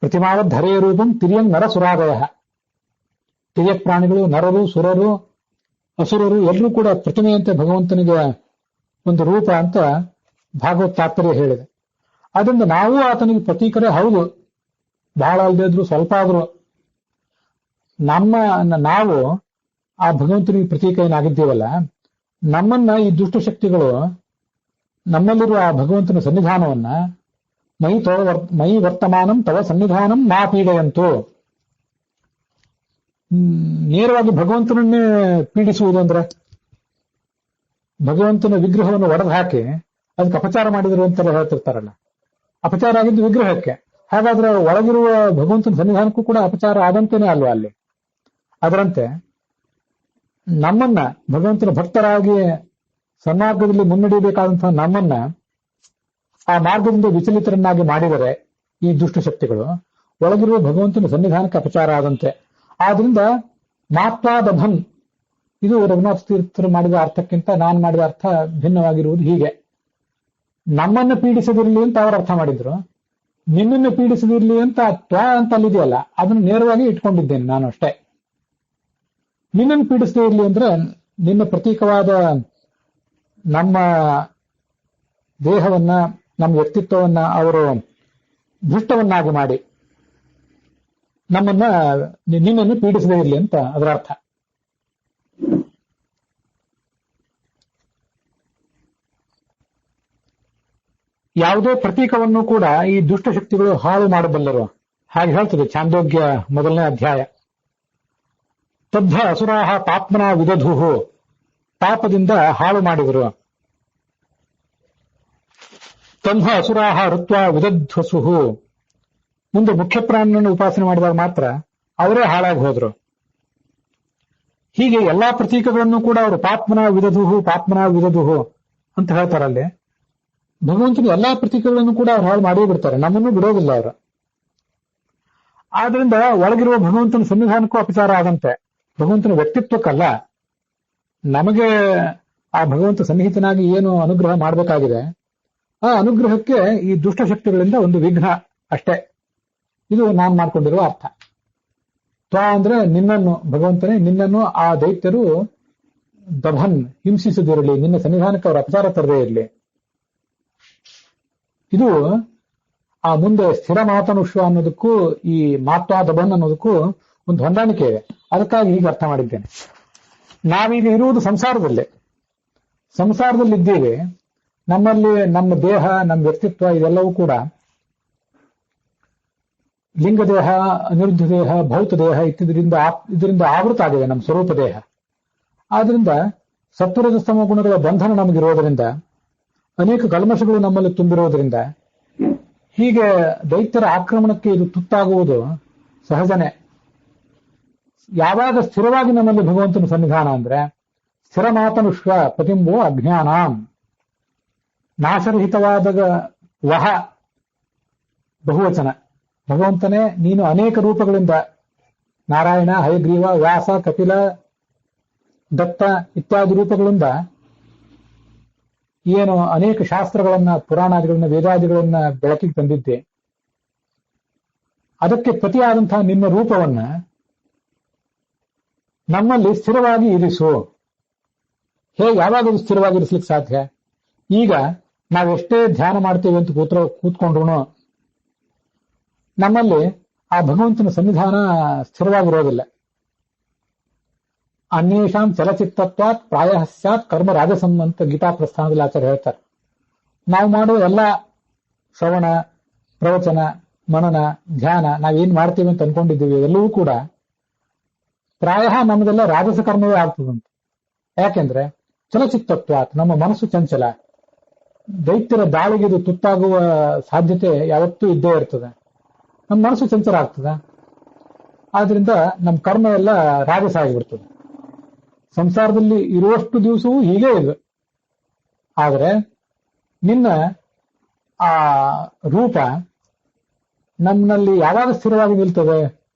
ಪ್ರತಿಮಾವತ್ ಧರೆಯ ರೂಪಂ ತಿರ್ಯಂಗ್ ನರ ಸುರಾದಯ, ತಿರ್ಯ ಪ್ರಾಣಿಗಳು, ನರರು, ಸುರರು, ಅಸುರರು ಎಲ್ಲರೂ ಕೂಡ ಪ್ರತಿಮೆಯಂತೆ ಭಗವಂತನಿಗೆ ಒಂದು ರೂಪ ಅಂತ ಭಾಗವತ ತಾತ್ಪರ್ಯ ಹೇಳಿದೆ. ಅದರಿಂದ ನಾವು ಆತನಿಗೆ ಪ್ರತೀಕರೇ ಹೌದು, ಬಹಳ ಅಲ್ಲದೆ ಇದ್ರು ಸ್ವಲ್ಪ ಆದ್ರು ನಾವು ಆ ಭಗವಂತನಿಗೆ ಪ್ರತೀಕ ಏನಾಗಿದ್ದೇವಲ್ಲ, ನಮ್ಮನ್ನ ಈ ದುಷ್ಟಶಕ್ತಿಗಳು ನಮ್ಮಲ್ಲಿರುವ ಆ ಭಗವಂತನ ಸನ್ನಿಧಾನವನ್ನ ಮೈ ವರ್ತಮಾನಂ ತವ ಸನ್ನಿಧಾನಂ ಮಾ ಪೀಡೆಯಂತು, ನೇರವಾಗಿ ಭಗವಂತನನ್ನೇ ಪೀಡಿಸುವುದು ಅಂದ್ರೆ ಭಗವಂತನ ವಿಗ್ರಹವನ್ನು ಒಡೆದು ಹಾಕಿ ಅದಕ್ಕೆ ಅಪಚಾರ ಮಾಡಿದ್ರು ಅಂತೆಲ್ಲ ಹೇಳ್ತಿರ್ತಾರಲ್ಲ, ಅಪಚಾರ ಆಗಿದ್ದು ವಿಗ್ರಹಕ್ಕೆ. ಹಾಗಾದ್ರೆ ಒಳಗಿರುವ ಭಗವಂತನ ಸನ್ನಿಧಾನಕ್ಕೂ ಕೂಡ ಅಪಚಾರ ಆದಂತೇನೆ ಅಲ್ವಾ ಅಲ್ಲಿ. ಅದರಂತೆ ನಮ್ಮನ್ನ ಭಗವಂತನ ಭಕ್ತರಾಗಿ ಸನ್ಮಾರ್ಗದಲ್ಲಿ ಮುನ್ನಡೆಯಬೇಕಾದಂತಹ ನಮ್ಮನ್ನ ಆ ಮಾರ್ಗದಿಂದ ವಿಚಲಿತರನ್ನಾಗಿ ಮಾಡಿದರೆ ಈ ದುಷ್ಟಶಕ್ತಿಗಳು ಒಳಗಿರುವ ಭಗವಂತನ ಸನ್ನಿಧಾನಕ್ಕೆ ಅಪಚಾರ ಆದಂತೆ. ಆದ್ರಿಂದ ಮಾತ್ವಾದಭನ್, ಇದು ರಘುನಾಥ ತೀರ್ಥರು ಮಾಡಿದ ಅರ್ಥಕ್ಕಿಂತ ನಾನು ಮಾಡಿದ ಅರ್ಥ ಭಿನ್ನವಾಗಿರುವುದು ಹೀಗೆ. ನಮ್ಮನ್ನು ಪೀಡಿಸದಿರಲಿ ಅಂತ ಅವರು ಅರ್ಥ ಮಾಡಿದ್ರು, ನಿನ್ನನ್ನು ಪೀಡಿಸದಿರಲಿ ಅಂತ ತ್ವ ಅಂತ ಅಲ್ಲಿದೆಯಲ್ಲ ಅದನ್ನು ನೇರವಾಗಿ ಇಟ್ಕೊಂಡಿದ್ದೇನೆ ನಾನು ಅಷ್ಟೇ. ನಿನ್ನನ್ನು ಪೀಡಿಸದೇ ಇರಲಿ ಅಂದ್ರೆ ನಿನ್ನ ಪ್ರತೀಕವಾದ ನಮ್ಮ ದೇಹವನ್ನ, ನಮ್ಮ ವ್ಯಕ್ತಿತ್ವವನ್ನ ಅವರು ದುಷ್ಟವನ್ನಾಗಿ ಮಾಡಿ ನಿನ್ನನ್ನು ಪೀಡಿಸದೇ ಇರಲಿ ಅಂತ ಅದರ ಅರ್ಥ. ಯಾವುದೇ ಪ್ರತೀಕವನ್ನು ಕೂಡ ಈ ದುಷ್ಟಶಕ್ತಿಗಳು ಹಾಳು ಮಾಡಬಲ್ಲರು. ಹಾಗೆ ಹೇಳ್ತದೆ ಚಾಂದೋಗ್ಯ 1ನೇ ಅಧ್ಯಾಯ. ತದ್ಧ ಅಸುರಾಹ ಪಾಪ್ಮನ ವಿದಧುಹು, ಪಾಪದಿಂದ ಹಾಳು ಮಾಡಿದರು. ತಂಧ ಅಸುರಾಹ ಋತ್ವ ವಿದಧ್ವಸುಹು, ಮುಂದೆ ಮುಖ್ಯ ಪ್ರಾಣನನ್ನು ಉಪಾಸನೆ ಮಾಡಿದಾಗ ಮಾತ್ರ ಅವರೇ ಹಾಳಾಗಿ ಹೋದ್ರು. ಹೀಗೆ ಎಲ್ಲಾ ಪ್ರತೀಕಗಳನ್ನು ಕೂಡ ಅವರು ಪಾಪ್ಮನ ವಿದಧುಹು ಅಂತ ಹೇಳ್ತಾರಲ್ಲಿ. ಭಗವಂತನ ಎಲ್ಲಾ ಪ್ರತೀಕಗಳನ್ನು ಕೂಡ ಅವ್ರು ಹಾಳು ಮಾಡೇ ಬಿಡ್ತಾರೆ, ನಮ್ಮನ್ನು ಬಿಡೋದಿಲ್ಲ ಅವರು. ಆದ್ರಿಂದ ಒಳಗಿರುವ ಭಗವಂತನ ಸನ್ನಿಧಾನಕ್ಕೂ ಅಪಚಾರ ಆಗಂತೆ, ಭಗವಂತನ ವ್ಯಕ್ತಿತ್ವಕ್ಕಲ್ಲ. ನಮಗೆ ಆ ಭಗವಂತ ಸನ್ನಿಹಿತನಾಗಿ ಏನು ಅನುಗ್ರಹ ಮಾಡಬೇಕಾಗಿದೆ ಆ ಅನುಗ್ರಹಕ್ಕೆ ಈ ದುಷ್ಟಶಕ್ತಿಗಳಿಂದ ಒಂದು ವಿಘ್ನ ಅಷ್ಟೇ. ಇದು ನಾನು ಮಾಡ್ಕೊಂಡಿರುವ ಅರ್ಥ. ತ್ವ ಅಂದ್ರೆ ನಿನ್ನನ್ನು, ಭಗವಂತನೇ ನಿನ್ನನ್ನು ಆ ದೈತ್ಯರು ದಭನ್ ಹಿಂಸಿಸದಿರಲಿ, ನಿನ್ನ ಸನ್ನಿಧಾನಕ್ಕೆ ಅವರ ಅಪಚಾರ ತರದೇ ಇರಲಿ. ಇದು ಆ ಮುಂದೆ ಸ್ಥಿರ ಮಾತನುಷ್ವ ಅನ್ನೋದಕ್ಕೂ ಈ ಮಾತ್ವಾ ದಬನ್ ಅನ್ನೋದಕ್ಕೂ ಒಂದು ಹೊಂದಾಣಿಕೆ ಇದೆ. ಅದಕ್ಕಾಗಿ ಹೀಗೆ ಅರ್ಥ ಮಾಡಿದ್ದೇನೆ. ನಾವೀಗ ಇರುವುದು ಸಂಸಾರದಲ್ಲಿದ್ದೇವೆ. ನಮ್ಮಲ್ಲಿ ನಮ್ಮ ದೇಹ, ನಮ್ಮ ವ್ಯಕ್ತಿತ್ವ ಇದೆಲ್ಲವೂ ಕೂಡ ಲಿಂಗದೇಹ, ಅನಿರುದ್ಧ ದೇಹ, ಭೌತ ದೇಹ ಇದರಿಂದ ಆವೃತ ಆಗಿದೆ ನಮ್ಮ ಸ್ವರೂಪ ದೇಹ. ಆದ್ರಿಂದ ಸತ್ವರಜಸ್ತಮ ಗುಣಗಳ ಬಂಧನ ನಮಗಿರೋದರಿಂದ, ಅನೇಕ ಕಲ್ಮಶಗಳು ನಮ್ಮಲ್ಲಿ ತುಂಬಿರೋದ್ರಿಂದ, ಹೀಗೆ ದೈತ್ಯರ ಆಕ್ರಮಣಕ್ಕೆ ಇದು ತುತ್ತಾಗುವುದು ಸಹಜನೇ. ಯಾವಾಗ ಸ್ಥಿರವಾಗಿ ನಮ್ಮಲ್ಲಿ ಭಗವಂತನ ಸನ್ನಿಧಾನ ಅಂದ್ರೆ, ಸ್ಥಿರ ಮಾತನುಷ್ವ ಪತಿಂಬೋ ಅಜ್ಞಾನಾಂ, ನಾಶರಹಿತವಾದ ವಹ ಬಹುವಚನ. ಭಗವಂತನೇ ನೀನು ಅನೇಕ ರೂಪಗಳಿಂದ, ನಾರಾಯಣ, ಹಯಗ್ರೀವ, ವ್ಯಾಸ, ಕಪಿಲ, ದತ್ತ ಇತ್ಯಾದಿ ರೂಪಗಳಿಂದ ಏನು ಅನೇಕ ಶಾಸ್ತ್ರಗಳನ್ನ, ಪುರಾಣಾದಿಗಳನ್ನ, ವೇದಾದಿಗಳನ್ನ ಬೆಳಕಿಗೆ ತಂದಿದ್ದೆ. ಅದಕ್ಕೆ ಪ್ರತಿಯಾದಂತಹ ನಿನ್ನ ರೂಪವನ್ನ ನಮ್ಮಲ್ಲಿ ಸ್ಥಿರವಾಗಿ ಇರಿಸು. ಯಾವಾಗ ಸ್ಥಿರವಾಗಿ ಇರಿಸ್ಲಿಕ್ಕೆ ಸಾಧ್ಯ? ಈಗ ನಾವೆಷ್ಟೇ ಧ್ಯಾನ ಮಾಡ್ತೇವೆ ಅಂತ ಕೂತ್ಕೊಂಡ್ರು ನಮ್ಮಲ್ಲಿ ಆ ಭಗವಂತನ ಸನ್ನಿಧಾನ ಸ್ಥಿರವಾಗಿರೋದಿಲ್ಲ. ಅನ್ಯೇಷಾಂ ಚಲಚಿತ್ತತ್ವಾತ್ ಪ್ರಾಯ ಸ್ಯಾತ್ ಕರ್ಮ ರಾಜಸಂ ಅಂತ ಗೀತಾ ಪ್ರಸ್ಥಾನದಲ್ಲಿ ಆಚಾರ್ಯ ಹೇಳ್ತಾರೆ. ನಾವು ಮಾಡುವ ಎಲ್ಲ ಶ್ರವಣ, ಪ್ರವಚನ, ಮನನ, ಧ್ಯಾನ ನಾವೇನ್ ಮಾಡ್ತೀವಿ ಅಂತ ಅನ್ಕೊಂಡಿದ್ದೀವಿ ಎಲ್ಲವೂ ಕೂಡ ಪ್ರಾಯ ನಮ್ಮದೆಲ್ಲ ರಾಜಸ ಕರ್ಮವೇ ಆಗ್ತದಂತ. ಯಾಕೆಂದ್ರೆ ಚಲಚಿತ್ತತ್ವಾತ್, ನಮ್ಮ ಮನಸ್ಸು ಚಂಚಲ, ದೈತ್ಯರ ದಾಳಿಗೆ ಇದು ತುತ್ತಾಗುವ ಸಾಧ್ಯತೆ ಯಾವತ್ತೂ ಇದ್ದೇ ಇರ್ತದೆ. ನಮ್ಮ ಮನಸ್ಸು ಚಂಚಲ ಆಗ್ತದೆ. ಆದ್ರಿಂದ ನಮ್ಮ ಕರ್ಮ ಎಲ್ಲ ರಾಜಸ ಆಗಿಬಿಡ್ತದೆ. ಸಂಸಾರದಲ್ಲಿ ಇರುವಷ್ಟು ದಿವಸವೂ ಹೀಗೆ ಇದೆ. ಆದರೆ ನಿನ್ನ ಆ ರೂಪ ನಮ್ಮಲ್ಲಿ ಯಾವಾಗ ಸ್ಥಿರವಾಗಿ ನಿಲ್ತದೆ?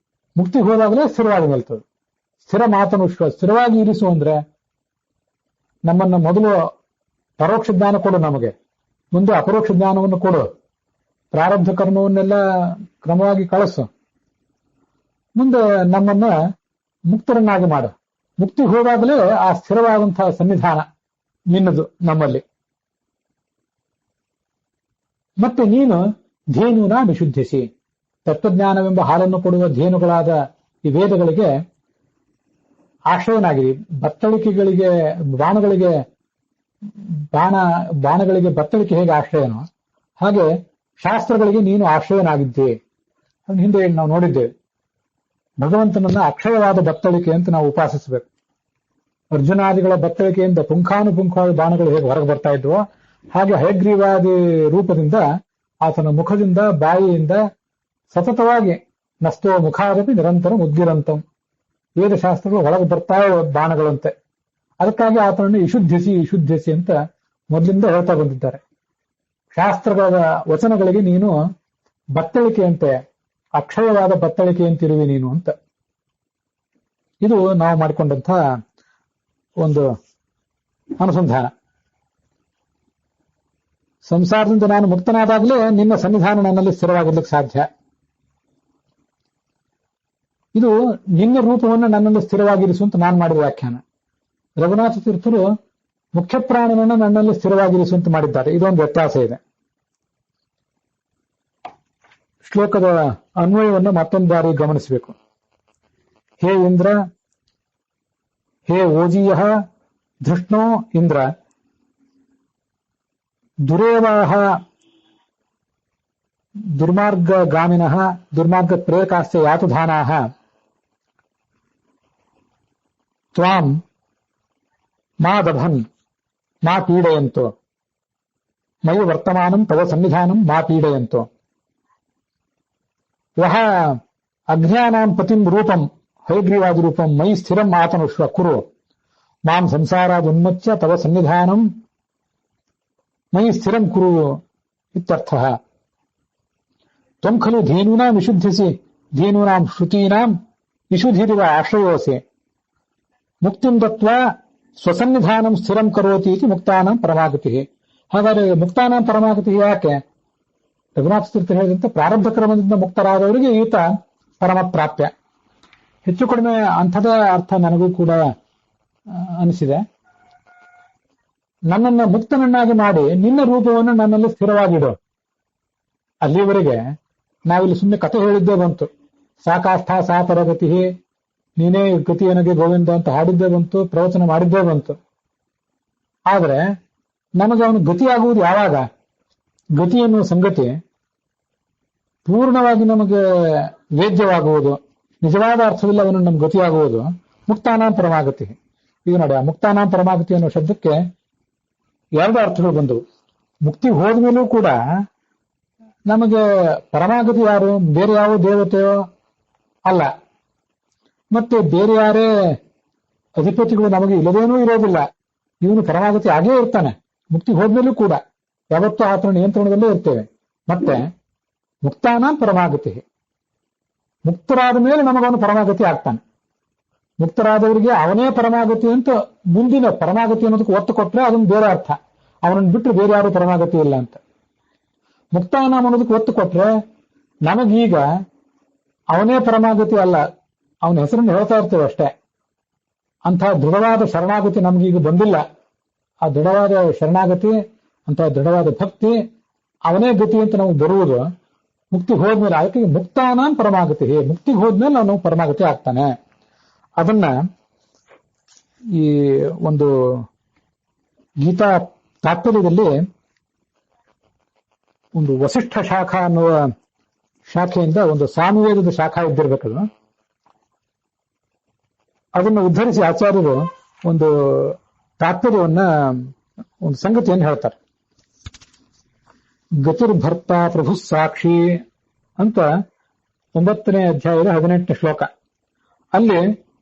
ಮುಕ್ತಿ ಹೋದಾಗಲೇ ಸ್ಥಿರವಾಗಿ ನಿಲ್ತದೆ. ಸ್ಥಿರ ಮಾತನುಷ್ವ, ಸ್ಥಿರವಾಗಿ ಇರಿಸು ಅಂದ್ರೆ ನಮ್ಮನ್ನ ಮೊದಲು ಪರೋಕ್ಷ ಜ್ಞಾನ ಕೊಡು, ನಮಗೆ ಮುಂದೆ ಅಪರೋಕ್ಷ ಜ್ಞಾನವನ್ನು ಕೊಡು, ಪ್ರಾರಬ್ಧ ಕರ್ಮವನ್ನೆಲ್ಲ ಕ್ರಮವಾಗಿ ಕಳಿಸು, ಮುಂದೆ ನಮ್ಮನ್ನ ಮುಕ್ತರನ್ನಾಗಿ ಮಾಡು. ಮುಕ್ತಿ ಹೋದಾಗಲೇ ಆ ಸ್ಥಿರವಾದಂತಹ ಸನ್ನಿಧಾನ ನಿನ್ನದು ನಮ್ಮಲ್ಲಿ. ಮತ್ತೆ ನೀನು ಧೇನುನ ವಿಶುದ್ಧಿಸಿ, ತತ್ವಜ್ಞಾನವೆಂಬ ಹಾಲನ್ನು ಕೊಡುವ ಧೇನುಗಳಾದ ಈ ವೇದಗಳಿಗೆ ಆಶ್ರಯನಾಗಿರಿ. ಬತ್ತಳಿಕೆಗಳಿಗೆ, ಬಾಣಗಳಿಗೆ ಬತ್ತಳಿಕೆ ಹೇಗೆ ಆಶ್ರಯನೋ ಹಾಗೆ ಶಾಸ್ತ್ರಗಳಿಗೆ ನೀನು ಆಶ್ರಯನಾಗಿದ್ದೆ. ಹಿಂದೆ ನಾವು ನೋಡಿದ್ದೇವೆ, ಭಗವಂತನನ್ನ ಅಕ್ಷಯವಾದ ಬತ್ತಳಿಕೆ ಅಂತ ನಾವು ಉಪಾಸಿಸಬೇಕು. ಅರ್ಜುನಾದಿಗಳ ಬತ್ತಳಿಕೆಯಿಂದ ಪುಂಖಾನುಪುಂಖವಾದ ಬಾಣಗಳು ಹೇಗೆ ಹೊರಗೆ ಬರ್ತಾ ಇದ್ವೋ ಹಾಗೆ ಹಯಗ್ರೀವಾದಿ ರೂಪದಿಂದ, ಆತನ ಮುಖದಿಂದ, ಬಾಯಿಯಿಂದ ಸತತವಾಗಿ ನಸ್ತೋ ಮುಖಾದಪಿ ನಿರಂತರ ಉದ್ಗಿರಂತಂ, ವೇದಶಾಸ್ತ್ರಗಳು ಒಳಗೆ ಬರ್ತಾ ಬಾಣಗಳಂತೆ. ಅದಕ್ಕಾಗಿ ಆತನನ್ನು ಇಶುದ್ಧಿಸಿ ಅಂತ ಮೊದಲಿಂದ ಹೇಳ್ತಾ ಬಂದಿದ್ದಾರೆ. ಶಾಸ್ತ್ರಗಳ ವಚನಗಳಿಗೆ ನೀನು ಬತ್ತಳಿಕೆಯಂತೆ, ಅಕ್ಷಯವಾದ ಬತ್ತಳಿಕೆಯಂತಿರುವೆ ನೀನು ಅಂತ. ಇದು ನಾವು ಮಾಡಿಕೊಂಡಂಥ ಒಂದು ಅನುಸಂಧಾನ. ಸಂಸಾರದಿಂದ ನಾನು ಮುಕ್ತನಾದಾಗಲೇ ನಿನ್ನ ಸನ್ನಿಧಾನ ನನ್ನಲ್ಲಿ ಸ್ಥಿರವಾಗಿರ್ಲಿಕ್ಕೆ ಸಾಧ್ಯ. ಇದು ನಿನ್ನ ರೂಪವನ್ನು ನನ್ನಲ್ಲಿ ಸ್ಥಿರವಾಗಿರಿಸು ಅಂತ ನಾನು ಮಾಡಿದ ವ್ಯಾಖ್ಯಾನ. ರಘುನಾಥ ತೀರ್ಥರು ಮುಖ್ಯ ಪ್ರಾಣನನ್ನು ನನ್ನಲ್ಲಿ ಸ್ಥಿರವಾಗಿರಿಸು ಅಂತ ಮಾಡಿದ್ದಾರೆ. ಇದೊಂದು ವ್ಯತ್ಯಾಸ ಇದೆ. ಶ್ಲೋಕದ ಅನ್ವಯವನ್ನು ಮತ್ತೊಂದು ಬಾರಿ ಗಮನಿಸಬೇಕು. ಹೇ ಇಂದ್ರ, ಹೇ ಓಜೀಯ ಧೃಷ್ಣೋ ಇಂದ್ರ, ದುರೇವಾಹ ದುರ್ಮಾರ್ಗಗಾಮಿನಃ ದುರ್ಮಾರ್ಗ ಪ್ರೇರಕಾಸ್ಯ ಯಾತುಧಾನಾಃ ತ್ವಾಂ ಮಾ ದಭನ್ ಮಾ ಪೀಡಯಂತೋ ಮಯಿ ವರ್ತಮಾನಂ ತವ ಸನ್ನಿಧಾನಂ ಮಾ ಪೀಡಯಂತೋ. ವಹ ಅಜ್ಞಾನಾಂ ಪತಿಂ ರೂಪಂ ಹಯಗ್ರೀವಾದಿ ರೂಪಂ ಮಯಿ ಸ್ಥಿರಂ ಆತನುಷ್ವ ಕುರು ಮಾಂ ಸಂಸಾರಾದ್ ಉನ್ಮುಚ್ಯ ತವ ಸನ್ನಿಧಾನಂ ಮಯಿ ಸ್ಥಿರಂ ಕುರು ಇತ್ಯರ್ಥಃ. ತ್ವಂ ಖಲು ಧೇನೂನಾಂ ವಿಶುದ್ಧಿಸಿ ಧೇನೂನಾಂ ಶ್ರುತೀನಾಂ ವಿಶುದ್ಧಿರಿವ ಆಶ್ರಯೋಸಿ ಮುಕ್ತಿಂ ದತ್ವಾ ಸ್ವಸನ್ನಿಧಾನಂ ಸ್ಥಿರಂ ಕರೋತಿ ಇತಿ ಮುಕ್ತಾನಾಂ ಪರಮಾಗತಿ. ಹಾಗಾದರೆ ಮುಕ್ತಾನಾಂ ಪರಮಾಗತಿ ಯಾಕೆ? ರಘುನಾಥ ತೀರ್ಥ ಹೇಳಿದಂತೆ ಪ್ರಾರಬ್ಧ ಕ್ರಮದಿಂದ ಮುಕ್ತರಾದವರಿಗೆ ಈತ ಪರಮ ಪ್ರಾಪ್ಯ. ಹೆಚ್ಚು ಕಡಿಮೆ ಅಂಥದೇ ಅರ್ಥ ನನಗೂ ಕೂಡ ಅನಿಸಿದೆ. ನನ್ನನ್ನು ಮುಕ್ತನನ್ನಾಗಿ ಮಾಡಿ ನಿನ್ನ ರೂಪವನ್ನು ನನ್ನಲ್ಲಿ ಸ್ಥಿರವಾಗಿಡು. ಅಲ್ಲಿವರೆಗೆ ನಾವಿಲ್ಲಿ ಸುಮ್ಮನೆ ಕಥೆ ಹೇಳಿದ್ದೇ ಬಂತು. ಸಾಕಾಷ್ಠ ಸಾ ಪರಗತಿ, ನೀನೇ ಗತಿ ನನಗೆ ಗೋವಿಂದ ಅಂತ ಹಾಡಿದ್ದೇ ಬಂತು, ಪ್ರವಚನ ಮಾಡಿದ್ದೇ ಬಂತು. ಆದರೆ ನಮಗೆ ಅವನು ಗತಿಯಾಗುವುದು ಯಾವಾಗ? ಗತಿ ಎನ್ನುವ ಸಂಗತಿ ಪೂರ್ಣವಾಗಿ ನಮಗೆ ವೇದ್ಯವಾಗುವುದು, ನಿಜವಾದ ಅರ್ಥವಿಲ್ಲವನು ನಮ್ಗೆ ಗತಿಯಾಗುವುದು ಮುಕ್ತಾನಾಂ ಪರಮಾಗತಿ. ಈಗ ನೋಡಿ, ಆ ಮುಕ್ತಾನಾಂ ಪರಮಾಗತಿ ಅನ್ನೋ ಶಬ್ದಕ್ಕೆ ಎರಡು ಅರ್ಥಗಳು ಬಂದವು. ಮುಕ್ತಿ ಹೋದ್ಮೇಲೂ ಕೂಡ ನಮಗೆ ಪರಮಾಗತಿ ಯಾರು? ಬೇರೆ ಯಾವ ದೇವತೆಯೋ ಅಲ್ಲ, ಮತ್ತೆ ಬೇರೆ ಯಾರೇ ಅಧಿಪತಿಗಳು ನಮಗೆ ಇಲ್ಲದೇನೂ ಇರೋದಿಲ್ಲ. ಇವನು ಪರಮಾಗತಿ ಆಗೇ ಇರ್ತಾನೆ. ಮುಕ್ತಿ ಹೋದ್ಮೇಲೂ ಕೂಡ ಯಾವತ್ತೂ ಆತನ ನಿಯಂತ್ರಣದಲ್ಲೇ ಇರ್ತೇವೆ. ಮತ್ತೆ ಮುಕ್ತಾನಾಂ ಪರಮಾಗತಿ, ಮುಕ್ತರಾದ ಮೇಲೆ ನಮಗವನು ಪರಮಾಗತಿ ಆಗ್ತಾನೆ. ಮುಕ್ತರಾದವರಿಗೆ ಅವನೇ ಪರಮಾಗತಿ ಅಂತ ಮುಂದಿನ ಪರಮಾಗತಿ ಅನ್ನೋದಕ್ಕೆ ಒತ್ತು ಕೊಟ್ಟರೆ ಅದನ್ನು ಬೇರೆ ಅರ್ಥ. ಅವನನ್ನು ಬಿಟ್ಟರೆ ಬೇರೆ ಯಾರು ಪರಮಾಗತಿ ಇಲ್ಲ ಅಂತ. ಮುಕ್ತಾನಾಂ ಅನ್ನೋದಕ್ಕೆ ಒತ್ತು ಕೊಟ್ರೆ ನಮಗೀಗ ಅವನೇ ಪರಮಾಗತಿ ಅಲ್ಲ, ಅವನ ಹೆಸರನ್ನು ಹೇಳ್ತಾ ಇರ್ತೇವೆ ಅಷ್ಟೇ. ಅಂತಹ ದೃಢವಾದ ಶರಣಾಗತಿ ನಮಗೀಗ ಬಂದಿಲ್ಲ. ಆ ದೃಢವಾದ ಶರಣಾಗತಿ, ಅಂತಹ ದೃಢವಾದ ಭಕ್ತಿ, ಅವನೇ ಗತಿ ಅಂತ ನಮಗೆ ಬರುವುದು ಮುಕ್ತಿ ಹೋದ್ಮೇಲೆ. ಅದಕ್ಕೆ ಮುಕ್ತಾನಾಂ ಪರಮಾಗತಿ, ಮುಕ್ತಿಗೆ ಹೋದ್ಮೇಲೆ ಅವನು ಪರಮಾಗತಿ ಆಗ್ತಾನೆ. ಅದನ್ನ ಈ ಒಂದು ಗೀತಾ ತಾತ್ಪರ್ಯದಲ್ಲಿ ಒಂದು ವಸಿಷ್ಠ ಶಾಖಾ ಅನ್ನುವ ಶಾಖೆಯಿಂದ ಒಂದು ಸಾಮವೇದದ ಶಾಖಾ ಇದ್ದಿರ್ಬೇಕದು. ಅದನ್ನು ಉದ್ಧರಿಸಿ ಆಚಾರ್ಯರು ಒಂದು ತಾತ್ಪರ್ಯವನ್ನ, ಒಂದು ಸಂಗತಿಯನ್ನು ಹೇಳ್ತಾರೆ. ಗತಿರ್ಭರ್ತ ಪ್ರಭು ಸಾಕ್ಷಿ ಅಂತ 9ನೇ ಅಧ್ಯಾಯದ 18ನೇ ಶ್ಲೋಕ. ಅಲ್ಲಿ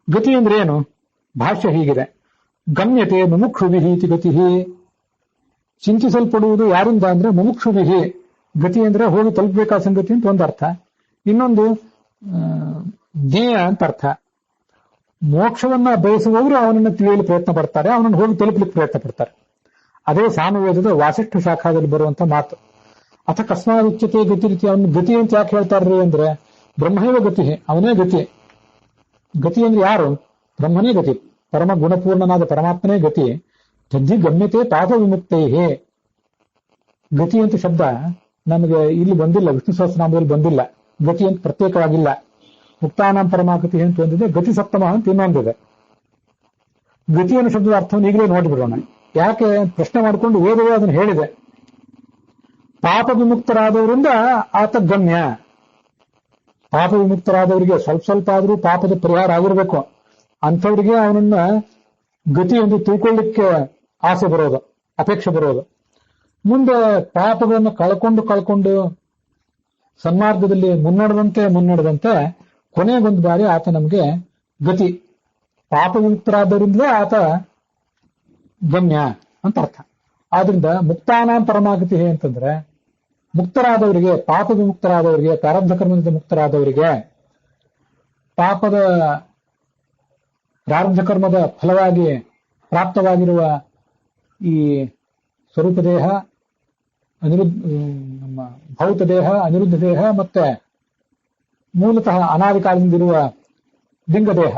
ಗತಿ ಅಂದ್ರೆ ಏನು? ಭಾಷ್ಯ ಹೀಗಿದೆ: ಗಮ್ಯತೆ ಮುಮುಕ್ಷುಭಿಹೀತಿ ಗತಿ. ಚಿಂತಿಸಲ್ಪಡುವುದು ಯಾರಿಂದ ಅಂದ್ರೆ ಮುಮುಕ್ಷುಭಿಹಿ. ಗತಿ ಅಂದ್ರೆ ಹೋಗಿ ತಲುಪಬೇಕಾದ ಸಂಗತಿ ಅಂತ ಒಂದು ಅರ್ಥ. ಇನ್ನೊಂದು ಜ್ಞೇಯ ಅಂತ ಅರ್ಥ. ಮೋಕ್ಷವನ್ನ ಬಯಸುವವರು ಅವನನ್ನು ತಿಳಿಯಲು ಪ್ರಯತ್ನ ಪಡ್ತಾರೆ, ಅವನನ್ನು ಹೋಗಿ ತಲುಪಲಿಕ್ಕೆ ಪ್ರಯತ್ನ ಪಡ್ತಾರೆ. ಅದೇ ಸಾಮವೇದದ ವಾಸಿಷ್ಠ ಶಾಖಾದಲ್ಲಿ ಬರುವಂತ ಮಾತು. ಅಥ ಕಸ್ಮಾತ್ ಉಚ್ಯತೆ ಗತಿ ರೀತಿ. ಅವನು ಗತಿ ಅಂತ ಯಾಕೆ ಹೇಳ್ತಾರ್ರಿ ಅಂದ್ರೆ ಬ್ರಹ್ಮೈವ ಗತಿ, ಅವನೇ ಗತಿ. ಗತಿ ಅಂದ್ರೆ ಯಾರು? ಬ್ರಹ್ಮನೇ ಗತಿ, ಪರಮ ಗುಣಪೂರ್ಣನಾದ ಪರಮಾತ್ಮನೇ ಗತಿ. ತದ್ದಿ ಗಮ್ಯತೆ ಪಾಪ ವಿಮುಕ್ತೈ. ಗತಿ ಅಂತ ಶಬ್ದ ನಮಗೆ ಇಲ್ಲಿ ಬಂದಿಲ್ಲ, ವಿಷ್ಣು ಸಹಸ್ರನಾಮದಲ್ಲಿ ಬಂದಿಲ್ಲ. ಗತಿ ಅಂತ ಪ್ರತ್ಯೇಕವಾಗಿಲ್ಲ. ಮುಕ್ತಾನಾಂ ಪರಮಾಗತಿ ಅಂತ ಒಂದಿದೆ, ಗತಿ ಸಪ್ತಮ ಅಂತ ಇನ್ನೊಂದಿದೆ. ಗತಿ ಅನ್ನೋ ಶಬ್ದದ ಅರ್ಥವನ್ನು ಈಗಲೇ ನೋಡಿಬಿಡೋಣ. ಯಾಕೆ ಪ್ರಶ್ನೆ ಮಾಡಿಕೊಂಡು ವೇದವೇ ಅದನ್ನು ಹೇಳಿದೆ. ಪಾಪ ವಿಮುಕ್ತರಾದವರಿಂದ ಆತ ಗಮ್ಯ. ಪಾಪ ವಿಮುಕ್ತರಾದವರಿಗೆ ಸ್ವಲ್ಪ ಆದರೂ ಪಾಪದ ಪರಿಹಾರ ಆಗಿರ್ಬೇಕು. ಅಂಥವ್ರಿಗೆ ಅವನನ್ನ ಗತಿ ಎಂದು ತಿಳ್ಕೊಳ್ಳಿಕ್ಕೆ ಆಸೆ ಬರೋದು, ಅಪೇಕ್ಷೆ ಬರೋದು. ಮುಂದೆ ಪಾಪಗಳನ್ನು ಕಳ್ಕೊಂಡು ಸನ್ಮಾರ್ಗದಲ್ಲಿ ಮುನ್ನಡೆದಂತೆ ಕೊನೆಗೊಂದು ಬಾರಿ ಆತ ನಮಗೆ ಗತಿ. ಪಾಪ ವಿಮುಕ್ತರಾದವರಿಂದಲೇ ಆತ ಗಮ್ಯ ಅಂತ ಅರ್ಥ. ಆದ್ರಿಂದ ಮುಕ್ತಾನಾಂ ಪರಮಾಗತಿ ಅಂತಂದ್ರೆ ಮುಕ್ತರಾದವರಿಗೆ, ಪಾಪ ವಿಮುಕ್ತರಾದವರಿಗೆ, ಪ್ರಾರಬ್ಧ ಕರ್ಮದಿಂದ ಮುಕ್ತರಾದವರಿಗೆ, ಪ್ರಾರಬ್ಧ ಕರ್ಮದ ಫಲವಾಗಿ ಪ್ರಾಪ್ತವಾಗಿರುವ ಈ ಸ್ವರೂಪ ದೇಹ, ನಮ್ಮ ಭೌತ ದೇಹ, ಅನಿರುದ್ಧ ದೇಹ, ಮತ್ತೆ ಮೂಲತಃ ಅನಾದಿ ಕಾಲದಿಂದಿರುವ ಲಿಂಗ ದೇಹ,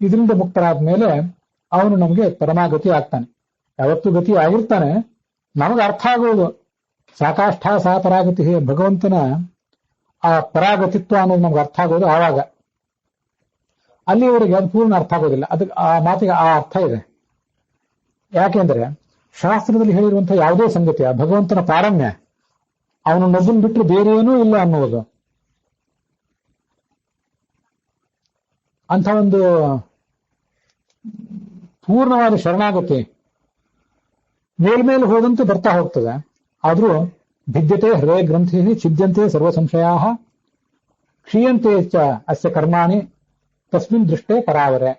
ಇದರಿಂದ ಮುಕ್ತರಾದ ಮೇಲೆ ಅವನು ನಮಗೆ ಪರಮಾಗತಿ ಆಗ್ತಾನೆ. ಯಾವತ್ತೂ ಗತಿ ಆಗಿರ್ತಾನೆ. ನಮಗೆ ಅರ್ಥ ಆಗೋದು ಸಾಕಾಷ್ಠ ಸಾ ಪರಾಗತಿ, ಭಗವಂತನ ಆ ಪರಾಗತಿತ್ವ ಅನ್ನೋದು ನಮ್ಗೆ ಅರ್ಥ ಆಗೋದು ಆವಾಗ. ಅಲ್ಲಿವರೆಗೆ ಅದು ಪೂರ್ಣ ಅರ್ಥ ಆಗೋದಿಲ್ಲ. ಅದಕ್ಕೆ ಆ ಮಾತಿಗೆ ಆ ಅರ್ಥ ಇದೆ. ಯಾಕೆಂದ್ರೆ ಶಾಸ್ತ್ರದಲ್ಲಿ ಹೇಳಿರುವಂತಹ ಯಾವುದೇ ಸಂಗತಿ ಆ ಭಗವಂತನ ಪಾರಮ್ಯ, ಅವನನ್ನೊಬ್ಬನ್ ಬಿಟ್ಟರೆ ಬೇರೆ ಏನೂ ಇಲ್ಲ ಅನ್ನುವುದು. ಅಂಥ ಒಂದು ಪೂರ್ಣವಾದ ಶರಣಾಗತಿ ಮೇಲ್ಮೇಲೆ ಹೋದಂತೆ ಬರ್ತಾ ಹೋಗ್ತದೆ. ಆದ್ರೂ ಭಿದ್ಯತೆ ಹೃದಯ ಗ್ರಂಥಿ ಛಿದ್ಯಂತೆ ಸರ್ವ ಸಂಶಯಾ ಕ್ಷೀಯಂತೆ ಚ ಅಸ್ಯ ಕರ್ಮಾಣಿ ತಸ್ಮಿನ್ ದೃಷ್ಟೇ ಪರಾವರೆ.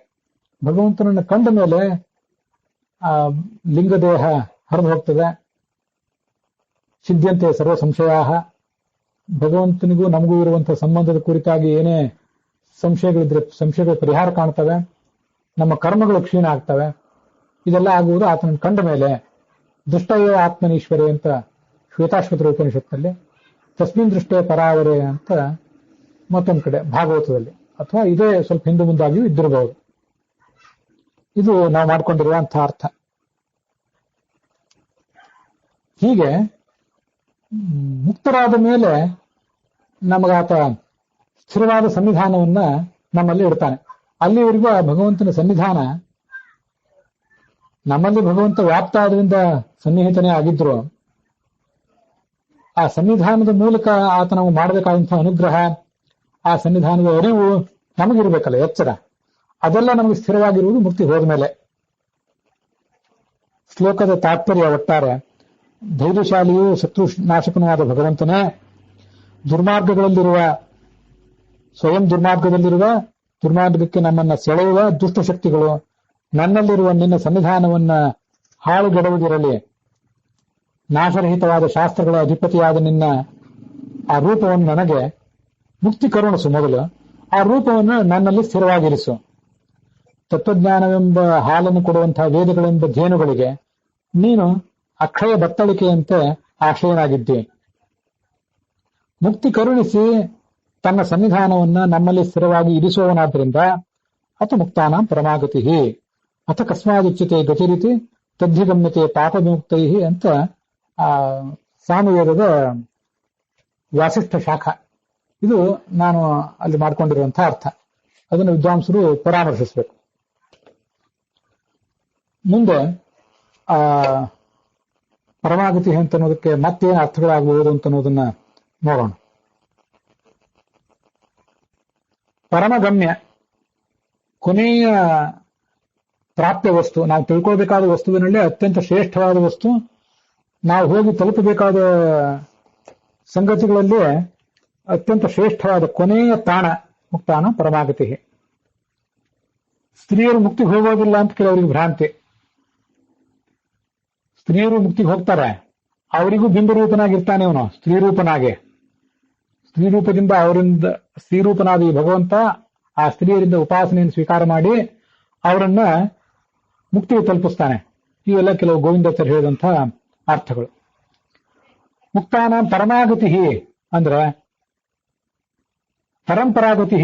ಭಗವಂತನನ್ನು ಕಂಡ ಮೇಲೆ ಆ ಲಿಂಗದೇಹ ಹರಿದು ಹೋಗ್ತದೆ. ಛಿದ್ಯಂತೆ ಸರ್ವ ಸಂಶಯಾ, ಭಗವಂತನಿಗೂ ನಮಗೂ ಇರುವಂತಹ ಸಂಬಂಧದ ಕುರಿತಾಗಿ ಏನೇ ಸಂಶಯಗಳಿದ್ರೆ ಸಂಶಯಗಳ ಪರಿಹಾರ ಕಾಣ್ತವೆ. ನಮ್ಮ ಕರ್ಮಗಳು ಕ್ಷೀಣ ಆಗ್ತವೆ. ಇದೆಲ್ಲ ಆಗುವುದು ಆತನ ಕಂಡ ಮೇಲೆ. ದೃಷ್ಟವೇ ಆತ್ಮನೀಶ್ವರೇ ಅಂತ ಶ್ವೇತಾಶ್ವತರ ಉಪನಿಷತ್ನಲ್ಲಿ, ತಸ್ಮಿನ್ ದೃಷ್ಟೇ ಪರಾವರೆ ಅಂತ ಮತ್ತೊಂದು ಕಡೆ ಭಾಗವತದಲ್ಲಿ, ಅಥವಾ ಇದೇ ಸ್ವಲ್ಪ ಹಿಂದೆ ಮುಂದಾಗಿಯೂ ಇದ್ದಿರಬಹುದು. ಇದು ನಾವು ಮಾಡಿಕೊಂಡಿರುವಂತಹ ಅರ್ಥ. ಹೀಗೆ ಮುಕ್ತರಾದ ಮೇಲೆ ನಮಗಾತ ಸ್ಥಿರವಾದ ಸನ್ನಿಧಾನವನ್ನ ನಮ್ಮಲ್ಲಿ ಇಡ್ತಾನೆ. ಅಲ್ಲಿವರೆಗೂ ಆ ಭಗವಂತನ ಸನ್ನಿಧಾನ ನಮ್ಮಲ್ಲಿ ಭಗವಂತ ವ್ಯಾಪ್ತ ಆದ್ರಿಂದ ಸನ್ನಿಹಿತನೇ ಆಗಿದ್ರು, ಆ ಸನ್ನಿಧಾನದ ಮೂಲಕ ಆತ ನಾವು ಮಾಡಬೇಕಾದಂತಹ ಅನುಗ್ರಹ, ಆ ಸನ್ನಿಧಾನದ ಅರಿವು ನಮಗಿರ್ಬೇಕಲ್ಲ, ಎಚ್ಚರ. ಅದೆಲ್ಲ ನಮಗೆ ಸ್ಥಿರವಾಗಿರುವುದು ಮುಕ್ತಿ ಹೋದ್ಮೇಲೆ. ಶ್ಲೋಕದ ತಾತ್ಪರ್ಯ ಒಟ್ಟಾರೆ, ಧೈರ್ಯಶಾಲಿಯೂ ಶತ್ರು ನಾಶಕನೂ ಆದ ಭಗವಂತನೇ, ದುರ್ಮಾರ್ಗಗಳಲ್ಲಿರುವ, ಸ್ವಯಂ ದುರ್ಮಾರ್ಗಕ್ಕೆ ನಮ್ಮನ್ನ ಸೆಳೆಯುವ ದುಷ್ಟಶಕ್ತಿಗಳು ನನ್ನಲ್ಲಿರುವ ನಿನ್ನ ಸನ್ನಿಧಾನವನ್ನ ಹಾಳುಗೆಡುವುದಿರಲಿ. ನಾಶರಹಿತವಾದ ಶಾಸ್ತ್ರಗಳ ಅಧಿಪತಿಯಾದ ನಿನ್ನ ಆ ರೂಪವನ್ನು ನನಗೆ ಮುಕ್ತಿ ಕರುಣಿಸು. ಮೊದಲು ಆ ರೂಪವನ್ನು ನನ್ನಲ್ಲಿ ಸ್ಥಿರವಾಗಿರಿಸು. ತತ್ವಜ್ಞಾನವೆಂಬ ಹಾಲನ್ನು ಕೊಡುವಂತಹ ವೇದಗಳೆಂಬ ಜೇನುಗಳಿಗೆ ನೀನು ಅಕ್ಷಯ ಬತ್ತಳಿಕೆಯಂತೆ ಆಶ್ರಯನಾಗಿದ್ದಿ. ಮುಕ್ತಿ ಕರುಣಿಸಿ ತನ್ನ ಸನ್ನಿಧಾನವನ್ನ ನಮ್ಮಲ್ಲಿ ಸ್ಥಿರವಾಗಿ ಇರಿಸುವವನಾದ್ರಿಂದ ಅಥ ಮುಕ್ತಾನಾಂ ಪರಮಾಗತಿ ಅಥ ಕಸ್ಮಾದುಚ್ಯತೆ ಗತಿರಿತಿ ತದ್ಧಿಗಮ್ಯತೆ ಪಾಪ ವಿಮುಕ್ತೈ ಅಂತ ಸಾಮವೇದದ ವ್ಯಾಸಿಷ್ಠ ಶಾಖ. ಇದು ನಾನು ಅಲ್ಲಿ ಮಾಡ್ಕೊಂಡಿರುವಂತಹ ಅರ್ಥ. ಅದನ್ನು ವಿದ್ವಾಂಸರು ಪರಾಮರ್ಶಿಸಬೇಕು. ಮುಂದೆ ಪರಮಾಗತಿ ಅಂತ ಅನ್ನೋದಕ್ಕೆ ಮತ್ತೇನು ಅರ್ಥಗಳಾಗಬಹುದು ಅಂತ ಅನ್ನೋದನ್ನ ನೋಡೋಣ. ಪರಮಗಮ್ಯ, ಕೊನೆಯ ಪ್ರಾಪ್ಯ ವಸ್ತು, ನಾವು ತಿಳ್ಕೊಳ್ಬೇಕಾದ ವಸ್ತುವಿನಲ್ಲಿ ಅತ್ಯಂತ ಶ್ರೇಷ್ಠವಾದ ವಸ್ತು, ನಾವು ಹೋಗಿ ತಲುಪಬೇಕಾದ ಸಂಗತಿಗಳಲ್ಲಿ ಅತ್ಯಂತ ಶ್ರೇಷ್ಠವಾದ ಕೊನೆಯ ತಾಣ ಮುಕ್ತಾನ ಪರಮಾಗತಿ. ಸ್ತ್ರೀಯರು ಮುಕ್ತಿಗೆ ಹೋಗೋದಿಲ್ಲ ಅಂತ ಕೆಲವರಿಗೆ ಭ್ರಾಂತಿ. ಸ್ತ್ರೀಯರು ಮುಕ್ತಿಗೆ ಹೋಗ್ತಾರೆ, ಅವರಿಗೂ ಬಿಂಬರೂಪನಾಗಿರ್ತಾನೆ ಅವನು, ಸ್ತ್ರೀರೂಪನಾಗೆ. ಸ್ತ್ರೀರೂಪದಿಂದ ಅವರಿಂದ ಸ್ತ್ರೀರೂಪನಾದ ಈ ಭಗವಂತ ಆ ಸ್ತ್ರೀಯರಿಂದ ಉಪಾಸನೆಯನ್ನು ಸ್ವೀಕಾರ ಮಾಡಿ ಅವರನ್ನ ಮುಕ್ತಿಗೆ ತಲುಪಿಸ್ತಾನೆ. ಇವೆಲ್ಲ ಕೆಲವು ಗೋವಿಂದಾಚಾರ್ಯ ಹೇಳಿದಂತಹ ಅರ್ಥಗಳು. ಮುಕ್ತಾನ ಪರಮಾಗತಿ ಅಂದ್ರೆ ಪರಂಪರಾಗತಿ,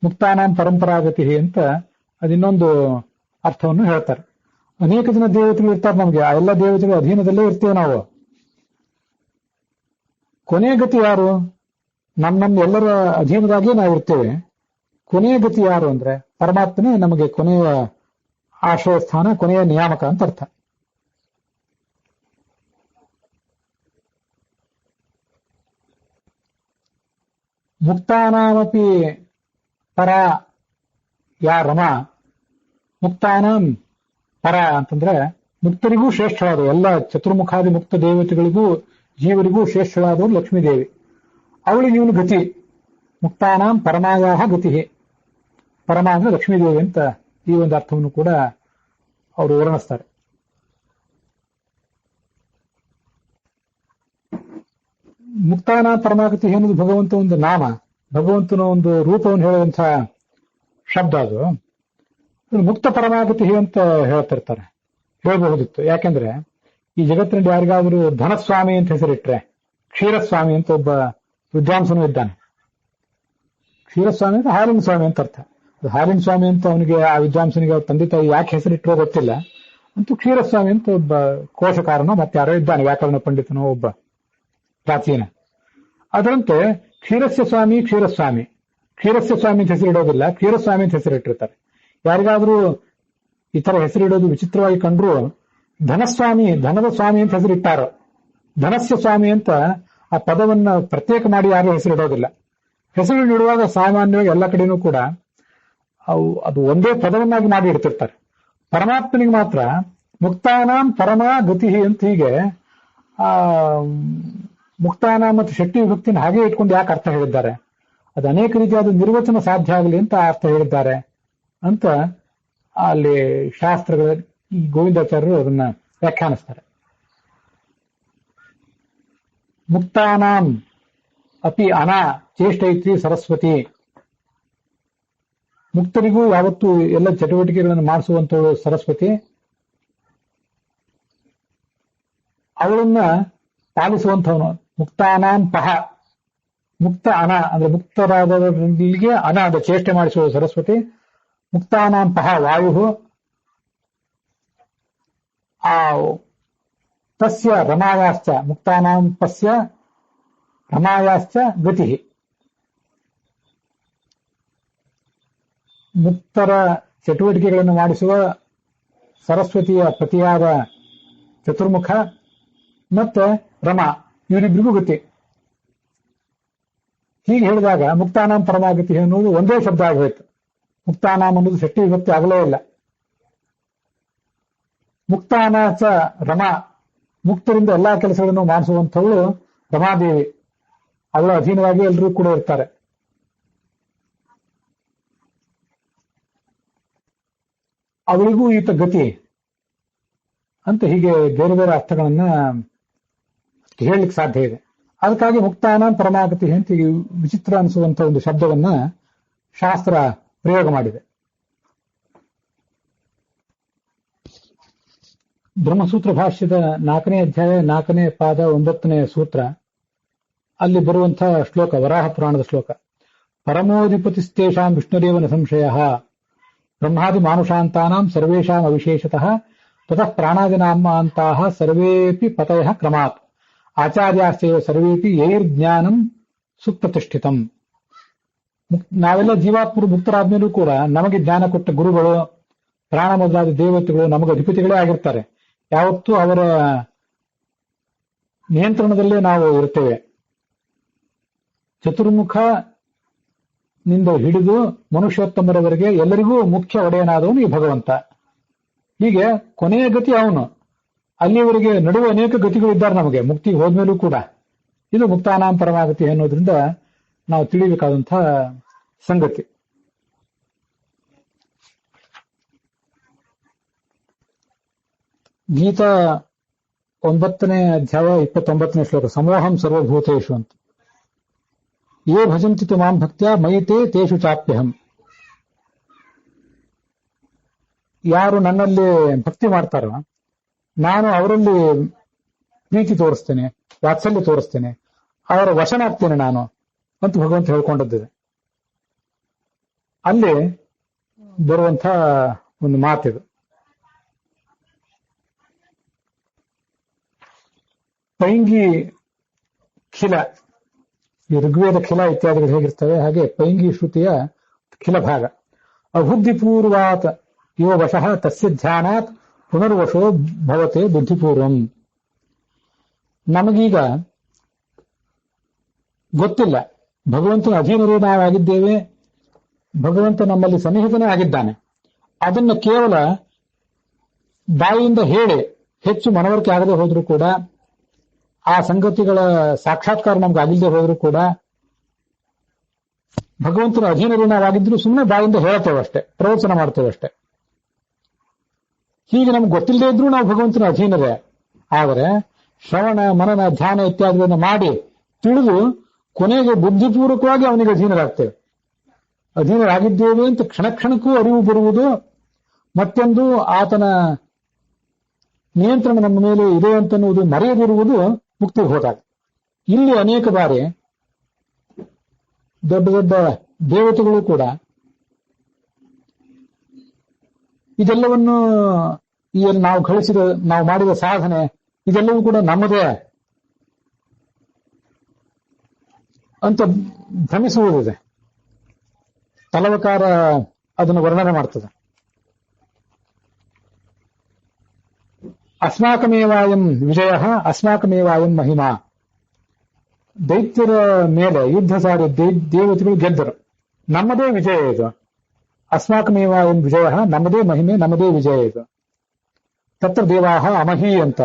ಮುಕ್ತಾನ ಪರಂಪರಾಗತಿ ಅಂತ ಅದಿನ್ನೊಂದು ಅರ್ಥವನ್ನು ಹೇಳ್ತಾರೆ. ಅನೇಕ ಜನ ದೇವತೆಗಳು ಇರ್ತಾರೆ ನಮಗೆ, ಆ ಎಲ್ಲ ದೇವತೆಗಳ ಅಧೀನದಲ್ಲೇ ಇರ್ತೇವೆ ನಾವು. ಕೊನೆಯ ಗತಿ ಯಾರು? ನಮ್ಮ ಎಲ್ಲರ ಅಧೀನದಾಗಿಯೇ ನಾವು ಇರ್ತೇವೆ. ಕೊನೆಯ ಗತಿ ಯಾರು ಅಂದ್ರೆ ಪರಮಾತ್ಮನೇ ನಮಗೆ ಕೊನೆಯ ಆಶ್ರಯ ಸ್ಥಾನ, ಕೊನೆಯ ನಿಯಾಮಕ ಅಂತ ಅರ್ಥ. ಮುಕ್ತಾನಾಮಪಿ ಪರ ಯಾ ರಮ, ಮುಕ್ತಾನಾಂ ಪರ ಅಂತಂದ್ರೆ ಮುಕ್ತರಿಗೂ ಶ್ರೇಷ್ಠವಾದ, ಎಲ್ಲ ಚತುರ್ಮುಖಾದಿ ಮುಕ್ತ ದೇವತೆಗಳಿಗೂ ಜೀವರಿಗೂ ಶ್ರೇಷ್ಠವಾದವರು ಲಕ್ಷ್ಮೀದೇವಿ. ಅವಳಿಗೆ ಇವನು ಗತಿ. ಮುಕ್ತಾನಾಂ ಪರಮಾಯಾಹ ಗತಿ, ಪರಮ ಅಂದ್ರೆ ಲಕ್ಷ್ಮೀದೇವಿ ಅಂತ ಈ ಒಂದು ಅರ್ಥವನ್ನು ಕೂಡ ಅವರು ವರ್ಣಿಸ್ತಾರೆ. ಮುಕ್ತಾನ ಪರಮಾಗತಿ ಎನ್ನುವುದು ಭಗವಂತ ಒಂದು ನಾಮ, ಭಗವಂತನ ಒಂದು ರೂಪವನ್ನು ಹೇಳುವಂತಹ ಶಬ್ದ. ಅದು ಮುಕ್ತ ಪರಮಾಗತಿ ಅಂತ ಹೇಳ್ತಿರ್ತಾರೆ, ಹೇಳಬಹುದಿತ್ತು. ಯಾಕೆಂದ್ರೆ ಈ ಜಗತ್ತಿನಲ್ಲಿ ಯಾರಿಗಾದರೂ ಧನಸ್ವಾಮಿ ಅಂತ ಹೆಸರಿಟ್ರೆ, ಕ್ಷೀರಸ್ವಾಮಿ ಅಂತ ಒಬ್ಬ ವಿದ್ವಾಂಸನೂ ಇದ್ದಾನೆ. ಕ್ಷೀರಸ್ವಾಮಿ ಅಂತ ಹಾಲಿನ ಸ್ವಾಮಿ ಅಂತ ಅರ್ಥ. ಹಾಲಿನ ಸ್ವಾಮಿ ಅಂತ ಅವನಿಗೆ, ಆ ವಿದ್ವಾಂಸನಿಗೆ ಅವ್ರ ತಂದೆ ತಾಯಿ ಯಾಕೆ ಹೆಸರಿಟ್ಟರೋ ಗೊತ್ತಿಲ್ಲ. ಅಂತೂ ಕ್ಷೀರಸ್ವಾಮಿ ಅಂತ ಒಬ್ಬ ಕೋಶಕಾರನೋ ಮತ್ತೆ ಯಾರೋ ಇದ್ದಾನೆ, ವ್ಯಾಕರಣ ಪಂಡಿತನೋ ಒಬ್ಬ ಪ್ರಾಚೀನ. ಅದರಂತೆ ಕ್ಷೀರಸ್ಯ ಸ್ವಾಮಿ ಕ್ಷೀರಸ್ವಾಮಿ, ಕ್ಷೀರಸ್ಯ ಸ್ವಾಮಿ ಅಂತ ಹೆಸರಿಡೋದಿಲ್ಲ, ಕ್ಷೀರಸ್ವಾಮಿ ಅಂತ ಹೆಸರಿಟ್ಟಿರ್ತಾರೆ. ಯಾರಿಗಾದ್ರೂ ಈ ತರ ಹೆಸರಿಡೋದು ವಿಚಿತ್ರವಾಗಿ ಕಂಡ್ರು ಧನಸ್ವಾಮಿ, ಧನದ ಸ್ವಾಮಿ ಅಂತ ಹೆಸರಿಟ್ಟಾರೋ, ಧನಸ್ಯ ಸ್ವಾಮಿ ಅಂತ ಆ ಪದವನ್ನ ಪ್ರತ್ಯೇಕ ಮಾಡಿ ಯಾರು ಹೆಸರಿಡೋದಿಲ್ಲ. ಹೆಸರು ನೀಡುವಾಗ ಸಾಮಾನ್ಯವಾಗಿ ಎಲ್ಲ ಕಡೆನೂ ಕೂಡ ಅದು ಒಂದೇ ಪದವನ್ನಾಗಿ ಮಾಡಿ ಇಡ್ತಿರ್ತಾರೆ. ಪರಮಾತ್ಮನಿಗೆ ಮಾತ್ರ ಮುಕ್ತಾನಾಂ ಪರಮ ಗತಿ ಅಂತ ಹೀಗೆ ಮುಕ್ತಾನ ಮತ್ತು ಶಕ್ತಿ ವಿಭಕ್ತಿನ ಹಾಗೆ ಇಟ್ಕೊಂಡು ಯಾಕೆ ಅರ್ಥ ಹೇಳಿದ್ದಾರೆ? ಅದು ಅನೇಕ ರೀತಿಯಾದ ನಿರ್ವಚನ ಸಾಧ್ಯ ಆಗಲಿ ಅಂತ ಅರ್ಥ ಹೇಳಿದ್ದಾರೆ ಅಂತ ಅಲ್ಲಿ ಶಾಸ್ತ್ರಗಳ ಈ ಗೋವಿಂದಾಚಾರ್ಯರು ಅದನ್ನ ವ್ಯಾಖ್ಯಾನಿಸ್ತಾರೆ. ಮುಕ್ತಾನಾಂ ಅಪಿ ಅನಾ ಚೇಷ್ಟೈತ್ರಿ ಸರಸ್ವತಿ, ಮುಕ್ತರಿಗೂ ಯಾವತ್ತೂ ಎಲ್ಲ ಚಟುವಟಿಕೆಗಳನ್ನು ಮಾಡಿಸುವಂತವಳು ಸರಸ್ವತಿ, ಅವಳನ್ನ ಪಾಲಿಸುವಂಥವನು. ಮುಕ್ತಾನಾಂ ಪಹ, ಮುಕ್ತ ಅನ ಅಂದ್ರೆ ಮುಕ್ತರಾದವರಿಗೆ ಅನ ಅಂದ್ರೆ ಚೇಷ್ಟೆ ಮಾಡಿಸುವ ಸರಸ್ವತಿ. ಮುಕ್ತಾನಾಂ ಪಹ ವಾಯು, ಆ ತಸ್ಯ ರಮಾಯಾಶ್ಚ, ಮುಕ್ತಾನಾಂ ಪಸ್ಯ ರಮಾಯಾಶ್ಚ ಗತಿ. ಮುಕ್ತರ ಚಟುವಟಿಕೆಗಳನ್ನು ಮಾಡಿಸುವ ಸರಸ್ವತಿಯ ಪತಿಯಾದ ಚತುರ್ಮುಖ ಮತ್ತೆ ರಮಾ, ಇವರಿಬ್ಬರಿಗೂ ಗತಿ. ಹೀಗೆ ಹೇಳಿದಾಗ ಮುಕ್ತಾನಾಂ ಪರಮಾಗತಿ ಅನ್ನೋದು ಒಂದೇ ಶಬ್ದ ಆಗೋಯ್ತು. ಮುಕ್ತಾನಾಂ ಅನ್ನೋದು ಷಷ್ಠಿ ವಿಭಕ್ತಿ ಆಗಲೇ ಇಲ್ಲ. ಮುಕ್ತಾನ ಚ ರಮಾ, ಮುಕ್ತರಿಂದ ಎಲ್ಲಾ ಕೆಲಸಗಳನ್ನು ಮಾಡಿಸುವಂಥವಳು ರಮಾದೇವಿ. ಅವಳ ಅಧೀನವಾಗಿ ಎಲ್ಲರೂ ಕೂಡ ಇರ್ತಾರೆ. ಅವಳಿಗೂ ಈತ ಗತಿ ಅಂತ ಹೀಗೆ ಬೇರೆ ಬೇರೆ ಅರ್ಥಗಳನ್ನ ಹೇಳಲಿಕ್ಕೆ ಸಾಧ್ಯ ಇದೆ. ಅದಕ್ಕಾಗಿ ಮುಕ್ತಾನ ಪರಮಾಗತಿ ಅಂತ ವಿಚಿತ್ರ ಅನಿಸುವಂತ ಒಂದು ಶಬ್ದವನ್ನ ಶಾಸ್ತ್ರ ಪ್ರಯೋಗ ಮಾಡಿದೆ. ಬ್ರಹ್ಮಸೂತ್ರ ಭಾಷ್ಯದ 4ನೇ ಅಧ್ಯಾಯ 4ನೇ ಪಾದ 9ನೇ ಸೂತ್ರ ಅಲ್ಲಿ ಬರುವಂತಹ ಶ್ಲೋಕ, ವರಾಹ ಪುರಾಣದ ಶ್ಲೋಕ. ಪರಮೋಧಿಪತಿಸ್ತೇಷಾಂ ವಿಷ್ಣುರೇವನ ಸಂಶಯ ಬ್ರಹ್ಮಾದಿ ಮಾನುಷಾಂತಾನಾಂ ಸರ್ವೇಷಾಂ ಅವಿಶೇಷತಃ ತತಃ ಪ್ರಾಣಾದಿನಾಮಾಂತಾಃ ಸರ್ವೇಪಿ ಪತಯಃ ಕ್ರಮಾತ್ ಆಚಾರ್ಯಾಶ್ಚೈವ ಸರ್ವೇಪಿ ಯೈರ್ಜ್ಞಾನಂ ಸುಪ್ರತಿಷ್ಠಿತಂ. ನಾವೆಲ್ಲ ಜೀವಾತ್ಮರು ಮುಕ್ತರಾದ್ಮೇಲೂ ಕೂಡ ನಮಗೆ ಜ್ಞಾನ ಕೊಟ್ಟ ಗುರುಗಳು, ಪ್ರಾಣ ಮೊದಲಾದ ದೇವತೆಗಳು ನಮಗೆ ಅಧಿಪತಿಗಳೇ ಆಗಿರ್ತಾರೆ. ಯಾವತ್ತೂ ಅವರ ನಿಯಂತ್ರಣದಲ್ಲೇ ನಾವು ಇರ್ತೇವೆ. ಚತುರ್ಮುಖ ನಿಂದ ಹಿಡಿದು ಮನುಷ್ಯೋತ್ತಮರವರೆಗೆ ಎಲ್ಲರಿಗೂ ಮುಖ್ಯ ಒಡೆಯನಾದವನು ಈ ಭಗವಂತ. ಹೀಗೆ ಕೊನೆಯ ಗತಿ ಅವನು. ಅಲ್ಲಿಯವರೆಗೆ ನಡುವೆ ಅನೇಕ ಗತಿಗಳಿದ್ದಾರೆ ನಮಗೆ ಮುಕ್ತಿಗೆ ಹೋದ್ಮೇಲೂ ಕೂಡ. ಇದು ಮುಕ್ತಾನಾಂ ಪರಮಾಗತಿ ಅನ್ನೋದ್ರಿಂದ ನಾವು ತಿಳಿಬೇಕಾದಂತಹ ಸಂಗತಿ. ಗೀತಾ 9ನೇ ಅಧ್ಯಾಯ 29ನೇ ಶ್ಲೋಕ. ಸಮೋಹಂ ಸರ್ವಭೂತೇಷು ಅಂತ. ಯೇ ಭಜಂತಿ ತು ಮಾಂ ಭಕ್ತ್ಯಾ ಮಯಿತೇ ತೇಷು ಚಾಪ್ಯಹಂ. ಯಾರು ನನ್ನಲ್ಲಿ ಭಕ್ತಿ ಮಾಡ್ತಾರೋ ನಾನು ಅವರಲ್ಲಿ ಪ್ರೀತಿ ತೋರಿಸ್ತೇನೆ, ವಾತ್ಸಲ್ಯ ತೋರಿಸ್ತೇನೆ, ಅವರ ವಶನಾಗ್ತೇನೆ ನಾನು ಅಂತ ಭಗವಂತ ಹೇಳ್ಕೊಂಡದ್ದಿದೆ. ಅಲ್ಲಿ ಬರುವಂಥ ಒಂದು ಮಾತಿದು. ಪೈಂಗಿ ಖಿಲ, ಈ ಋಗ್ವೇದ ಖಿಲ ಇತ್ಯಾದಿಗಳು ಹೇಗಿರ್ತವೆ ಹಾಗೆ ಪೈಂಗಿ ಶ್ರುತಿಯ ಖಿಲ ಭಾಗ. ಅಬುದ್ಧಿಪೂರ್ವಾತ್ ಯೋ ವಶಃ ತಸ್ಯ ಧ್ಯಾನಾತ್ ಪುನರ್ವಶೋ ಭವತೆ ಬುದ್ಧಿಪೂರ್ವಂ. ನಮಗೀಗ ಗೊತ್ತಿಲ್ಲ, ಭಗವಂತನ ಅಧೀನರೇ ನಾವಾಗಿದ್ದೇವೆ, ಭಗವಂತ ನಮ್ಮಲ್ಲಿ ಸನ್ನಿಹಿತನೇ ಆಗಿದ್ದಾನೆ. ಅದನ್ನು ಕೇವಲ ಬಾಯಿಯಿಂದ ಹೇಳಿ ಹೆಚ್ಚು ಮನವರಿಕೆ ಆಗದೆ ಹೋದ್ರೂ ಕೂಡ, ಆ ಸಂಗತಿಗಳ ಸಾಕ್ಷಾತ್ಕಾರ ನಮ್ಗೆ ಆಗಿಲ್ಲದೆ ಹೋದ್ರೂ ಕೂಡ, ಭಗವಂತನ ಅಧೀನರೇ ನಾವಾಗಿದ್ರು ಸುಮ್ಮನೆ ಬಾಯಿಂದ ಹೇಳ್ತೇವೆ ಅಷ್ಟೇ, ಪ್ರವಚನ ಮಾಡ್ತೇವೆ ಅಷ್ಟೇ. ಹೀಗೆ ನಮ್ಗೆ ಗೊತ್ತಿಲ್ಲದೆ ಇದ್ರೂ ನಾವು ಭಗವಂತನ ಅಧೀನರೇ. ಆದರೆ ಶ್ರವಣ ಮನನ ಧ್ಯಾನ ಇತ್ಯಾದಿಗಳನ್ನು ಮಾಡಿ ತಿಳಿದು ಕೊನೆಗೆ ಬುದ್ಧಿಪೂರ್ವಕವಾಗಿ ಅವನಿಗೆ ಅಧೀನರಾಗ್ತೇವೆ. ಅಧೀನರಾಗಿದ್ದೇವೆ ಅಂತ ಕ್ಷಣ ಕ್ಷಣಕ್ಕೂ ಅರಿವು ಬರುವುದು, ಮತ್ತೊಂದು ಆತನ ನಿಯಂತ್ರಣ ನಮ್ಮ ಮೇಲೆ ಇದೆ ಅಂತನ್ನುವುದು ಮರೆಯದಿರುವುದು ಮುಕ್ತಿಗೆ ಹೋದಾಗ. ಇಲ್ಲಿ ಅನೇಕ ಬಾರಿ ದೊಡ್ಡ ದೊಡ್ಡ ದೇವತೆಗಳು ಕೂಡ ಇದೆಲ್ಲವನ್ನು ನಾವು ಗಳಿಸಿದ, ನಾವು ಮಾಡಿದ ಸಾಧನೆ ಇದೆಲ್ಲವೂ ಕೂಡ ನಮ್ಮದೇ ಅಂತ ಭ್ರಮಿಸುವುದಿದೆ. ತಲವಕಾರ ಅದನ್ನು ವರ್ಣನೆ ಮಾಡ್ತದೆ. ಅಸ್ಮಾಕಮೇವಾಯಂ ವಿಜಯ ಅಸ್ಮಾಕಮೇವಾಯಂ ಮಹಿಮಾ. ದೈತ್ಯರ ಮೇಲೆ ಯುದ್ಧ ಸಾರಿ ದೇವತೆಗಳು ಗೆದ್ದರು, ನಮ್ಮದೇ ವಿಜಯ ಇದು. ಅಸ್ಮಾಕಮೇವಾಯಂ ವಿಜಯ, ನಮ್ಮದೇ ಮಹಿಮೆ, ನಮ್ಮದೇ ವಿಜಯ ಇದು. ತತ್ರ ದೇವಾಹ ಅಮಹಿ ಅಂತ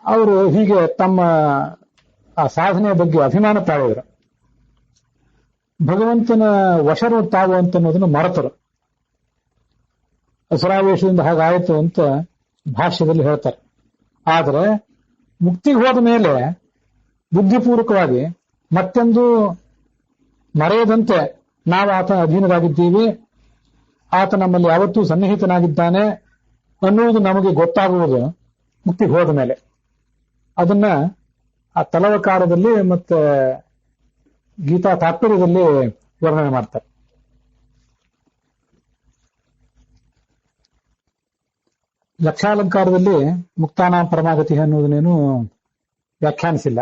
ಅವರು ಹೀಗೆ ತಮ್ಮ ಆ ಸಾಧನೆಯ ಬಗ್ಗೆ ಅಭಿಮಾನ ತಾಳಿದರು. ಭಗವಂತನ ವಶರು ತಾವು ಅಂತನ್ನೋದನ್ನು ಮರೆತರು. ಅಸುರಾವೇಶದಿಂದ ಹಾಗಾಯಿತು ಅಂತ ಭಾಷ್ಯದಲ್ಲಿ ಹೇಳ್ತಾರೆ. ಆದರೆ ಮುಕ್ತಿಗೆ ಹೋದ ಮೇಲೆ ಬುದ್ಧಿಪೂರ್ವಕವಾಗಿ ಮತ್ತೊಂದು ಮರೆಯದಂತೆ ನಾವು ಆತನ ಅಧೀನರಾಗಿದ್ದೀವಿ, ಆತ ನಮ್ಮಲ್ಲಿ ಯಾವತ್ತೂ ಸನ್ನಿಹಿತನಾಗಿದ್ದಾನೆ ಅನ್ನುವುದು ನಮಗೆ ಗೊತ್ತಾಗುವುದು ಮುಕ್ತಿಗೆ ಹೋದ ಮೇಲೆ. ಅದನ್ನ ಆ ತಲವಕಾರದಲ್ಲಿ ಮತ್ತೆ ಗೀತಾ ತಾತ್ಪರ್ಯದಲ್ಲಿ ವರ್ಣನೆ ಮಾಡ್ತಾರೆ. ಲಕ್ಷಾಲಂಕಾರದಲ್ಲಿ ಮುಕ್ತಾನಾಂ ಪರಮಾಗತಿ ಅನ್ನುವುದನ್ನೇನು ವ್ಯಾಖ್ಯಾನಿಸಿಲ್ಲ.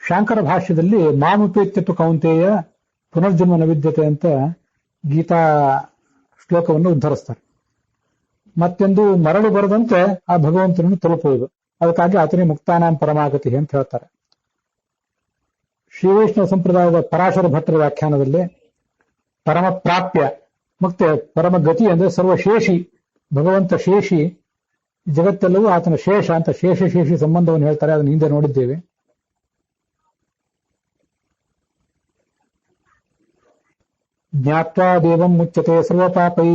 ಶಾಂಕರ ಭಾಷ್ಯದಲ್ಲಿ ಮಾಮುಪೇತ್ಯತು ಕೌಂತೆಯ ಪುನರ್ಜನ್ಮ ನವಿದ್ಯತೆ ಅಂತ ಗೀತಾ ಶ್ಲೋಕವನ್ನು ಉದ್ಧರಿಸ್ತಾರೆ. ಮತ್ತೊಂದು ಮರಳು ಬರದಂತೆ ಆ ಭಗವಂತನನ್ನು ತಲುಪುವುದು. ಅದಕ್ಕಾಗಿ ಆತನಿಗೆ ಮುಕ್ತಾನಾಂ ಪರಮಾಗತಿ ಅಂತ ಹೇಳ್ತಾರೆ. ಶ್ರೀ ವೈಷ್ಣವ ಸಂಪ್ರದಾಯದ ಪರಾಶರ ಭಟ್ಟರ ವ್ಯಾಖ್ಯಾನದಲ್ಲಿ ಪರಮ ಪ್ರಾಪ್ಯ ಮುಕ್ತ ಪರಮಗತಿ ಅಂದ್ರೆ ಸರ್ವಶೇಷಿ, ಭಗವಂತ ಶೇಷಿ, ಜಗತ್ತೆಲ್ಲವೂ ಆತನ ಶೇಷ ಅಂತ ಶೇಷಿ ಸಂಬಂಧವನ್ನು ಹೇಳ್ತಾರೆ. ಅದನ್ನು ಹಿಂದೆ ನೋಡಿದ್ದೇವೆ. ಜ್ಞಾತ್ವಾ ದೇವಂ ಮುಚ್ಯತೆ ಸರ್ವಪಾಪೈ,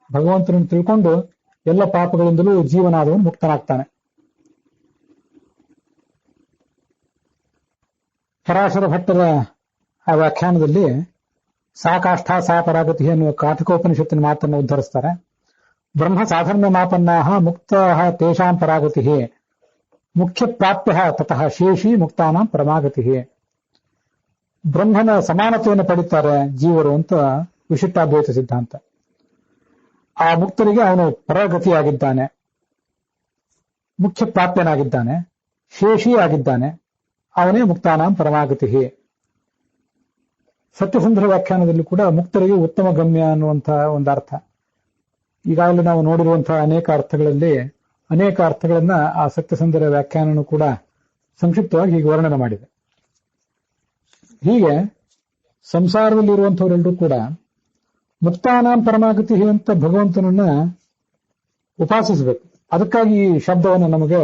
ಭಗವಂತನನ್ನು ತಿಳ್ಕೊಂಡು ಎಲ್ಲ ಪಾಪಗಳಿಂದಲೂ ಜೀವನಾದವನು ಮುಕ್ತನಾಗ್ತಾನೆ. ಪರಾಶರ ಭಟ್ಟರ ಆ ವ್ಯಾಖ್ಯಾನದಲ್ಲಿ ಸಾಕಾಷ್ಠಾ ಸಾ ಪರಾಗತಿ ಎನ್ನುವ ಕಾಠಿಕೋಪನಿಷತ್ತಿನ ಮಾತನ್ನು ಉದ್ಧರಿಸ್ತಾರೆ. ಬ್ರಹ್ಮ ಸಾಧರ್ಮ್ಯ ಮಾಪನ್ನಾಹ ಮುಕ್ತ ತೇಷಾಂ ಪರಾಗತಿ ಮುಖ್ಯ ಪ್ರಾಪ್ಯ ತತಃ ಶೇಷಿ ಮುಕ್ತಾನಾಂ ಪರಮಾಗತಿ. ಬ್ರಹ್ಮನ ಸಮಾನತೆಯನ್ನು ಪಡಿತಾರೆ ಜೀವರು ಅಂತ ವಿಶಿಷ್ಟಾದ್ವೈತ ಸಿದ್ಧಾಂತ. ಆ ಮುಕ್ತರಿಗೆ ಅವನು ಪರಗತಿಯಾಗಿದ್ದಾನೆ, ಮುಖ್ಯ ಪ್ರಾಪ್ಯನಾಗಿದ್ದಾನೆ, ಶೇಷಿಯಾಗಿದ್ದಾನೆ, ಅವನೇ ಮುಕ್ತಾನಾಂ ಪರಮಾಗತಿ. ಸತ್ಯಸುಂದರ ವ್ಯಾಖ್ಯಾನದಲ್ಲಿ ಕೂಡ ಮುಕ್ತರಿಗೆ ಉತ್ತಮ ಗಮ್ಯ ಅನ್ನುವಂತಹ ಒಂದು ಅರ್ಥ. ಈಗಾಗಲೇ ನಾವು ನೋಡಿರುವಂತಹ ಅನೇಕ ಅರ್ಥಗಳಲ್ಲಿ ಅನೇಕ ಅರ್ಥಗಳನ್ನ ಆ ಸತ್ಯಸುಂದರ ವ್ಯಾಖ್ಯಾನನು ಕೂಡ ಸಂಕ್ಷಿಪ್ತವಾಗಿ ಹೀಗೆ ವರ್ಣನೆ ಮಾಡಿದೆ. ಹೀಗೆ ಸಂಸಾರದಲ್ಲಿರುವಂಥವರೆಲ್ಲರೂ ಕೂಡ ಮುಕ್ತಾನಾಂ ಪರಮಾಗತಿ ಅಂತ ಭಗವಂತನನ್ನ ಉಪಾಸಿಸಬೇಕು. ಅದಕ್ಕಾಗಿ ಈ ಶಬ್ದವನ್ನು ನಮಗೆ,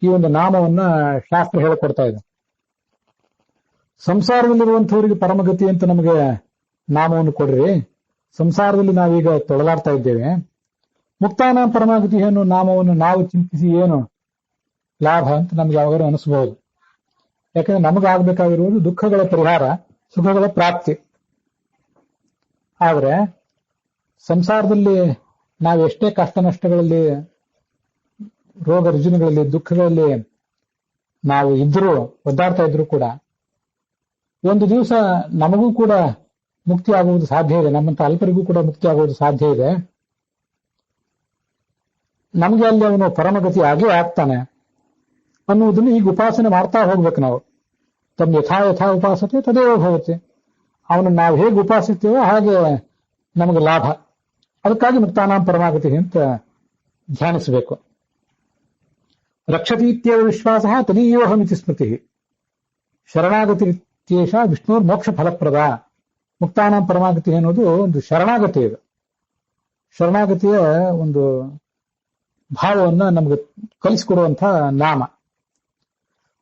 ಈ ಒಂದು ನಾಮವನ್ನ ಶಾಸ್ತ್ರ ಹೇಳಿಕೊಡ್ತಾ ಇದೆ. ಸಂಸಾರದಲ್ಲಿರುವಂಥವರಿಗೆ ಪರಮಗತಿ ಅಂತ ನಮಗೆ ನಾಮವನ್ನು ಕೊಡ್ರಿ, ಸಂಸಾರದಲ್ಲಿ ನಾವೀಗ ತೊಳಲಾಡ್ತಾ ಇದ್ದೇವೆ, ಮುಕ್ತಾನಾಂ ಪರಮಾಗತಿ ಅನ್ನೋ ನಾಮವನ್ನು ನಾವು ಚಿಂತಿಸಿ ಏನು ಲಾಭ ಅಂತ ನಮ್ಗೆ ಯಾವಾಗಾದ್ರೂ ಅನಿಸಬಹುದು. ಯಾಕಂದ್ರೆ ನಮಗಾಗಬೇಕಾಗಿರುವುದು ದುಃಖಗಳ ಪರಿಹಾರ, ಸುಖಗಳ ಪ್ರಾಪ್ತಿ. ಆದ್ರೆ ಸಂಸಾರದಲ್ಲಿ ನಾವು ಎಷ್ಟೇ ಕಷ್ಟ ನಷ್ಟಗಳಲ್ಲಿ, ರೋಗ ರುಜಿನಗಳಲ್ಲಿ, ದುಃಖಗಳಲ್ಲಿ ನಾವು ಇದ್ರೂ, ಒದ್ದಾಡ್ತಾ ಇದ್ರೂ ಕೂಡ ಒಂದು ದಿವಸ ನಮಗೂ ಕೂಡ ಮುಕ್ತಿ ಆಗುವುದು ಸಾಧ್ಯ ಇದೆ. ನಮ್ಮಂತ ಅಲ್ಪರಿಗೂ ಕೂಡ ಮುಕ್ತಿ ಆಗುವುದು ಸಾಧ್ಯ ಇದೆ. ನಮಗೆ ಅಲ್ಲಿ ಅವನು ಪರಮಗತಿ ಆಗೇ ಆಗ್ತಾನೆ ಅನ್ನುವುದನ್ನು ಈಗ ಉಪಾಸನೆ ಮಾಡ್ತಾ ಹೋಗ್ಬೇಕು ನಾವು. ತಮ್ಮ ಯಥಾ ಉಪಾಸತೆ ತದೇವ ಭವತಿ. ಅವನು ನಾವು ಹೇಗೆ ಉಪಾಸಿಸ್ತೇವೋ ಹಾಗೆ ನಮಗೆ ಲಾಭ. ಅದಕ್ಕಾಗಿ ಮುಕ್ತಾನಾಂ ಪರಮಾಗತಿ ಅಂತ ಧ್ಯಾನಿಸಬೇಕು. ರಕ್ಷತೀತ್ಯೇವ ವಿಶ್ವಾಸ ತದೀಯೋಹಮಿತಿ ಸ್ಮೃತಿ. ಶರಣಾಗತಿತ್ಯೇಷ ವಿಷ್ಣುರ್ ಮೋಕ್ಷ ಫಲಪ್ರದ. ಮುಕ್ತಾನಾಂ ಪರಮಾಗತಿ ಅನ್ನೋದು ಒಂದು ಶರಣಾಗತಿ. ಇದು ಶರಣಾಗತಿಯ ಒಂದು ಭಾವವನ್ನು ನಮಗೆ ಕಲಿಸಿಕೊಡುವಂತಹ ನಾಮ.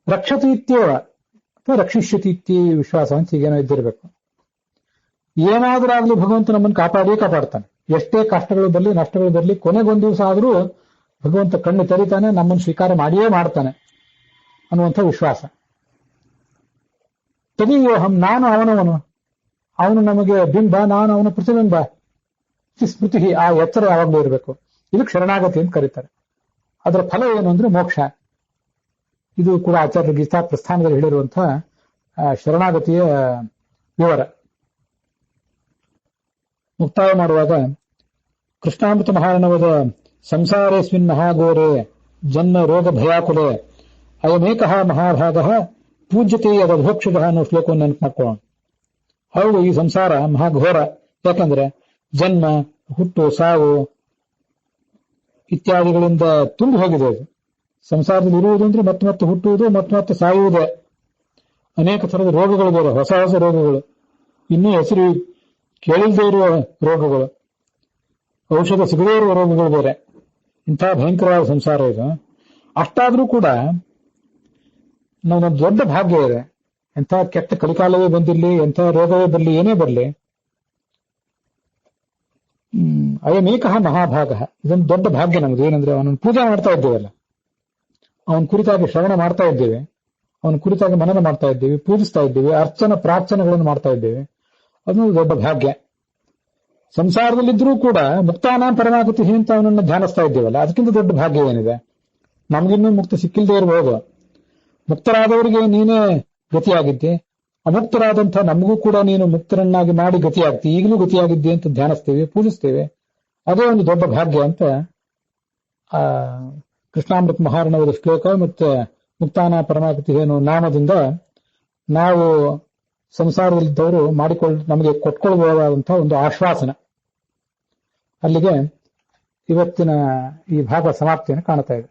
ರಕ್ಷತೀತ್ಯೇವ ಅಥವಾ ರಕ್ಷಿಷ್ಯತೀತ್ಯ ವಿಶ್ವಾಸ ಅಂತ ಹೀಗೇನೋ ಇದ್ದಿರಬೇಕು. ಏನಾದರೂ ಆಗಲಿ ಭಗವಂತ ನಮ್ಮನ್ನು ಕಾಪಾಡ್ತಾನೆ. ಎಷ್ಟೇ ಕಷ್ಟಗಳು ಬರಲಿ, ನಷ್ಟಗಳು ಬರಲಿ, ಕೊನೆಗೊಂದು ದಿವಸ ಆದರೂ ಭಗವಂತ ಕಣ್ಣು ತೆರೀತಾನೆ, ನಮ್ಮನ್ನು ಸ್ವೀಕಾರ ಮಾಡಿಯೇ ಮಾಡ್ತಾನೆ ಅನ್ನುವಂಥ ವಿಶ್ವಾಸ. ತದೀಯೋಹಂ, ನಾನು ಅವನವನು, ಅವನು ನಮಗೆ ಬಿಂಬ, ನಾನು ಅವನ ಪ್ರತಿಬಿಂಬ. ಸ್ಮೃತಿ, ಆ ಎಚ್ಚರ ಯಾವಾಗಲೂ ಇರಬೇಕು. ಇದಕ್ಕೆ ಶರಣಾಗತಿ ಅಂತ ಕರೀತಾರೆ. ಅದರ ಫಲ ಏನು ಅಂದ್ರೆ ಮೋಕ್ಷ. ಇದು ಕೂಡ ಆಚಾರ್ಯ ಗೀತಾ ಪ್ರಸ್ಥಾನದಲ್ಲಿ ಹೇಳಿರುವಂತಹ ಶರಣಾಗತಿಯ ವಿವರ. ಮುಕ್ತಾಯ ಮಾಡುವಾಗ ಕೃಷ್ಣಾಮೃತ ಮಹಾರ್ಣವದ ಸಂಸಾರೇಸ್ಮಿನ್ ಮಹಾಘೋರೆ ಜನ್ಮ ರೋಗ ಭಯಾಕುಲೆ ಅಯಮೇಕಃ ಮಹಾಭಾಗಃ ಪೂಜ್ಯತೆ ಯದಭೋಕ್ಷಜ ಅನ್ನೋ ಶ್ಲೋಕವನ್ನು ನೆನಪು ಮಾಡ್ಕೊಳ್ಳೋಣ. ಹೌದು, ಈ ಸಂಸಾರ ಮಹಾಘೋರ. ಯಾಕಂದ್ರೆ ಜನ್ಮ, ಹುಟ್ಟು, ಸಾವು ಇತ್ಯಾದಿಗಳಿಂದ ತುಂಬಿ ಹೋಗಿದೆ. ಅದು ಸಂಸಾರದಲ್ಲಿ ಇರುವುದು ಅಂದ್ರೆ ಮತ್ತೆ ಹುಟ್ಟುವುದು, ಮತ್ತೆ ಸಾಯುವುದೇ. ಅನೇಕ ಥರದ ರೋಗಗಳು ಬೇರೆ, ಹೊಸ ರೋಗಗಳು, ಇನ್ನೂ ಹೆಸರು ಕೇಳಿಲ್ಲದೆ ಇರುವ ರೋಗಗಳು, ಔಷಧ ಸಿಗದೇ ಇರುವ ರೋಗಗಳು ಬೇರೆ. ಇಂಥ ಭಯಂಕರವಾದ ಸಂಸಾರ ಇದು. ಅಷ್ಟಾದ್ರೂ ಕೂಡ ನಮ್ಮೊಂದು ದೊಡ್ಡ ಭಾಗ್ಯ ಇದೆ. ಎಂಥ ಕೆಟ್ಟ ಕಲಿಕಾಲವೇ ಬಂದಿರಲಿ, ಎಂಥ ರೋಗವೇ ಬರಲಿ, ಏನೇ ಬರಲಿ, ಅಯಮೇಕಃ ಮಹಾಭಾಗ. ಇದೊಂದು ದೊಡ್ಡ ಭಾಗ್ಯ ನಮ್ದು. ಏನಂದ್ರೆ ಅವನನ್ನು ಪೂಜೆ ಮಾಡ್ತಾ ಇದ್ದೇವಲ್ಲ, ಅವನ ಕುರಿತಾಗಿ ಶ್ರವಣ ಮಾಡ್ತಾ ಇದ್ದೇವೆ, ಅವನ ಕುರಿತಾಗಿ ಮನನ ಮಾಡ್ತಾ ಇದ್ದೇವೆ, ಪೂಜಿಸ್ತಾ ಇದ್ದೇವೆ, ಅರ್ಚನ ಪ್ರಾರ್ಥನೆಗಳನ್ನು ಮಾಡ್ತಾ ಇದ್ದೇವೆ. ಅದೊಂದು ದೊಡ್ಡ ಭಾಗ್ಯ. ಸಂಸಾರದಲ್ಲಿದ್ರೂ ಕೂಡ ಮುಕ್ತಾನಾಂ ಪರಮಾಗತಿ ಅಂತ ಅವನನ್ನು ಧ್ಯಾನಿಸ್ತಾ ಇದ್ದೇವಲ್ಲ, ಅದಕ್ಕಿಂತ ದೊಡ್ಡ ಭಾಗ್ಯ ಏನಿದೆ? ನಮಗಿನ್ನೂ ಮುಕ್ತ ಸಿಕ್ಕಿಲ್ಲದೆ ಇರಬಹುದು. ಮುಕ್ತರಾದವರಿಗೆ ನೀನೇ ಗತಿಯಾಗಿದ್ದೆ, ಅಮುಕ್ತರಾದಂಥ ನಮಗೂ ಕೂಡ ನೀನು ಮುಕ್ತರನ್ನಾಗಿ ಮಾಡಿ ಗತಿಯಾಗ್ತಿ, ಈಗಲೂ ಗತಿಯಾಗಿದ್ದೆ ಅಂತ ಧ್ಯಾನಿಸ್ತೇವೆ, ಪೂಜಿಸ್ತೇವೆ. ಅದೇ ಒಂದು ದೊಡ್ಡ ಭಾಗ್ಯ ಅಂತ ಕೃಷ್ಣಾಮೃತ ಮಹಾರ್ಣವದ ಶ್ಲೋಕ ಮತ್ತೆ ಮುಕ್ತಾನ ಪರಮಾಗತಿ ಏನು ನಾಮದಿಂದ ನಾವು ಸಂಸಾರದಲ್ಲಿದ್ದವರು ನಮಗೆ ಕೊಟ್ಕೊಳ್ಬಹುದಾದಂತಹ ಒಂದು ಆಶ್ವಾಸನ. ಅಲ್ಲಿಗೆ ಇವತ್ತಿನ ಈ ಭಾಗ ಸಮಾಪ್ತಿಯನ್ನು ಕಾಣ್ತಾ ಇದೆ.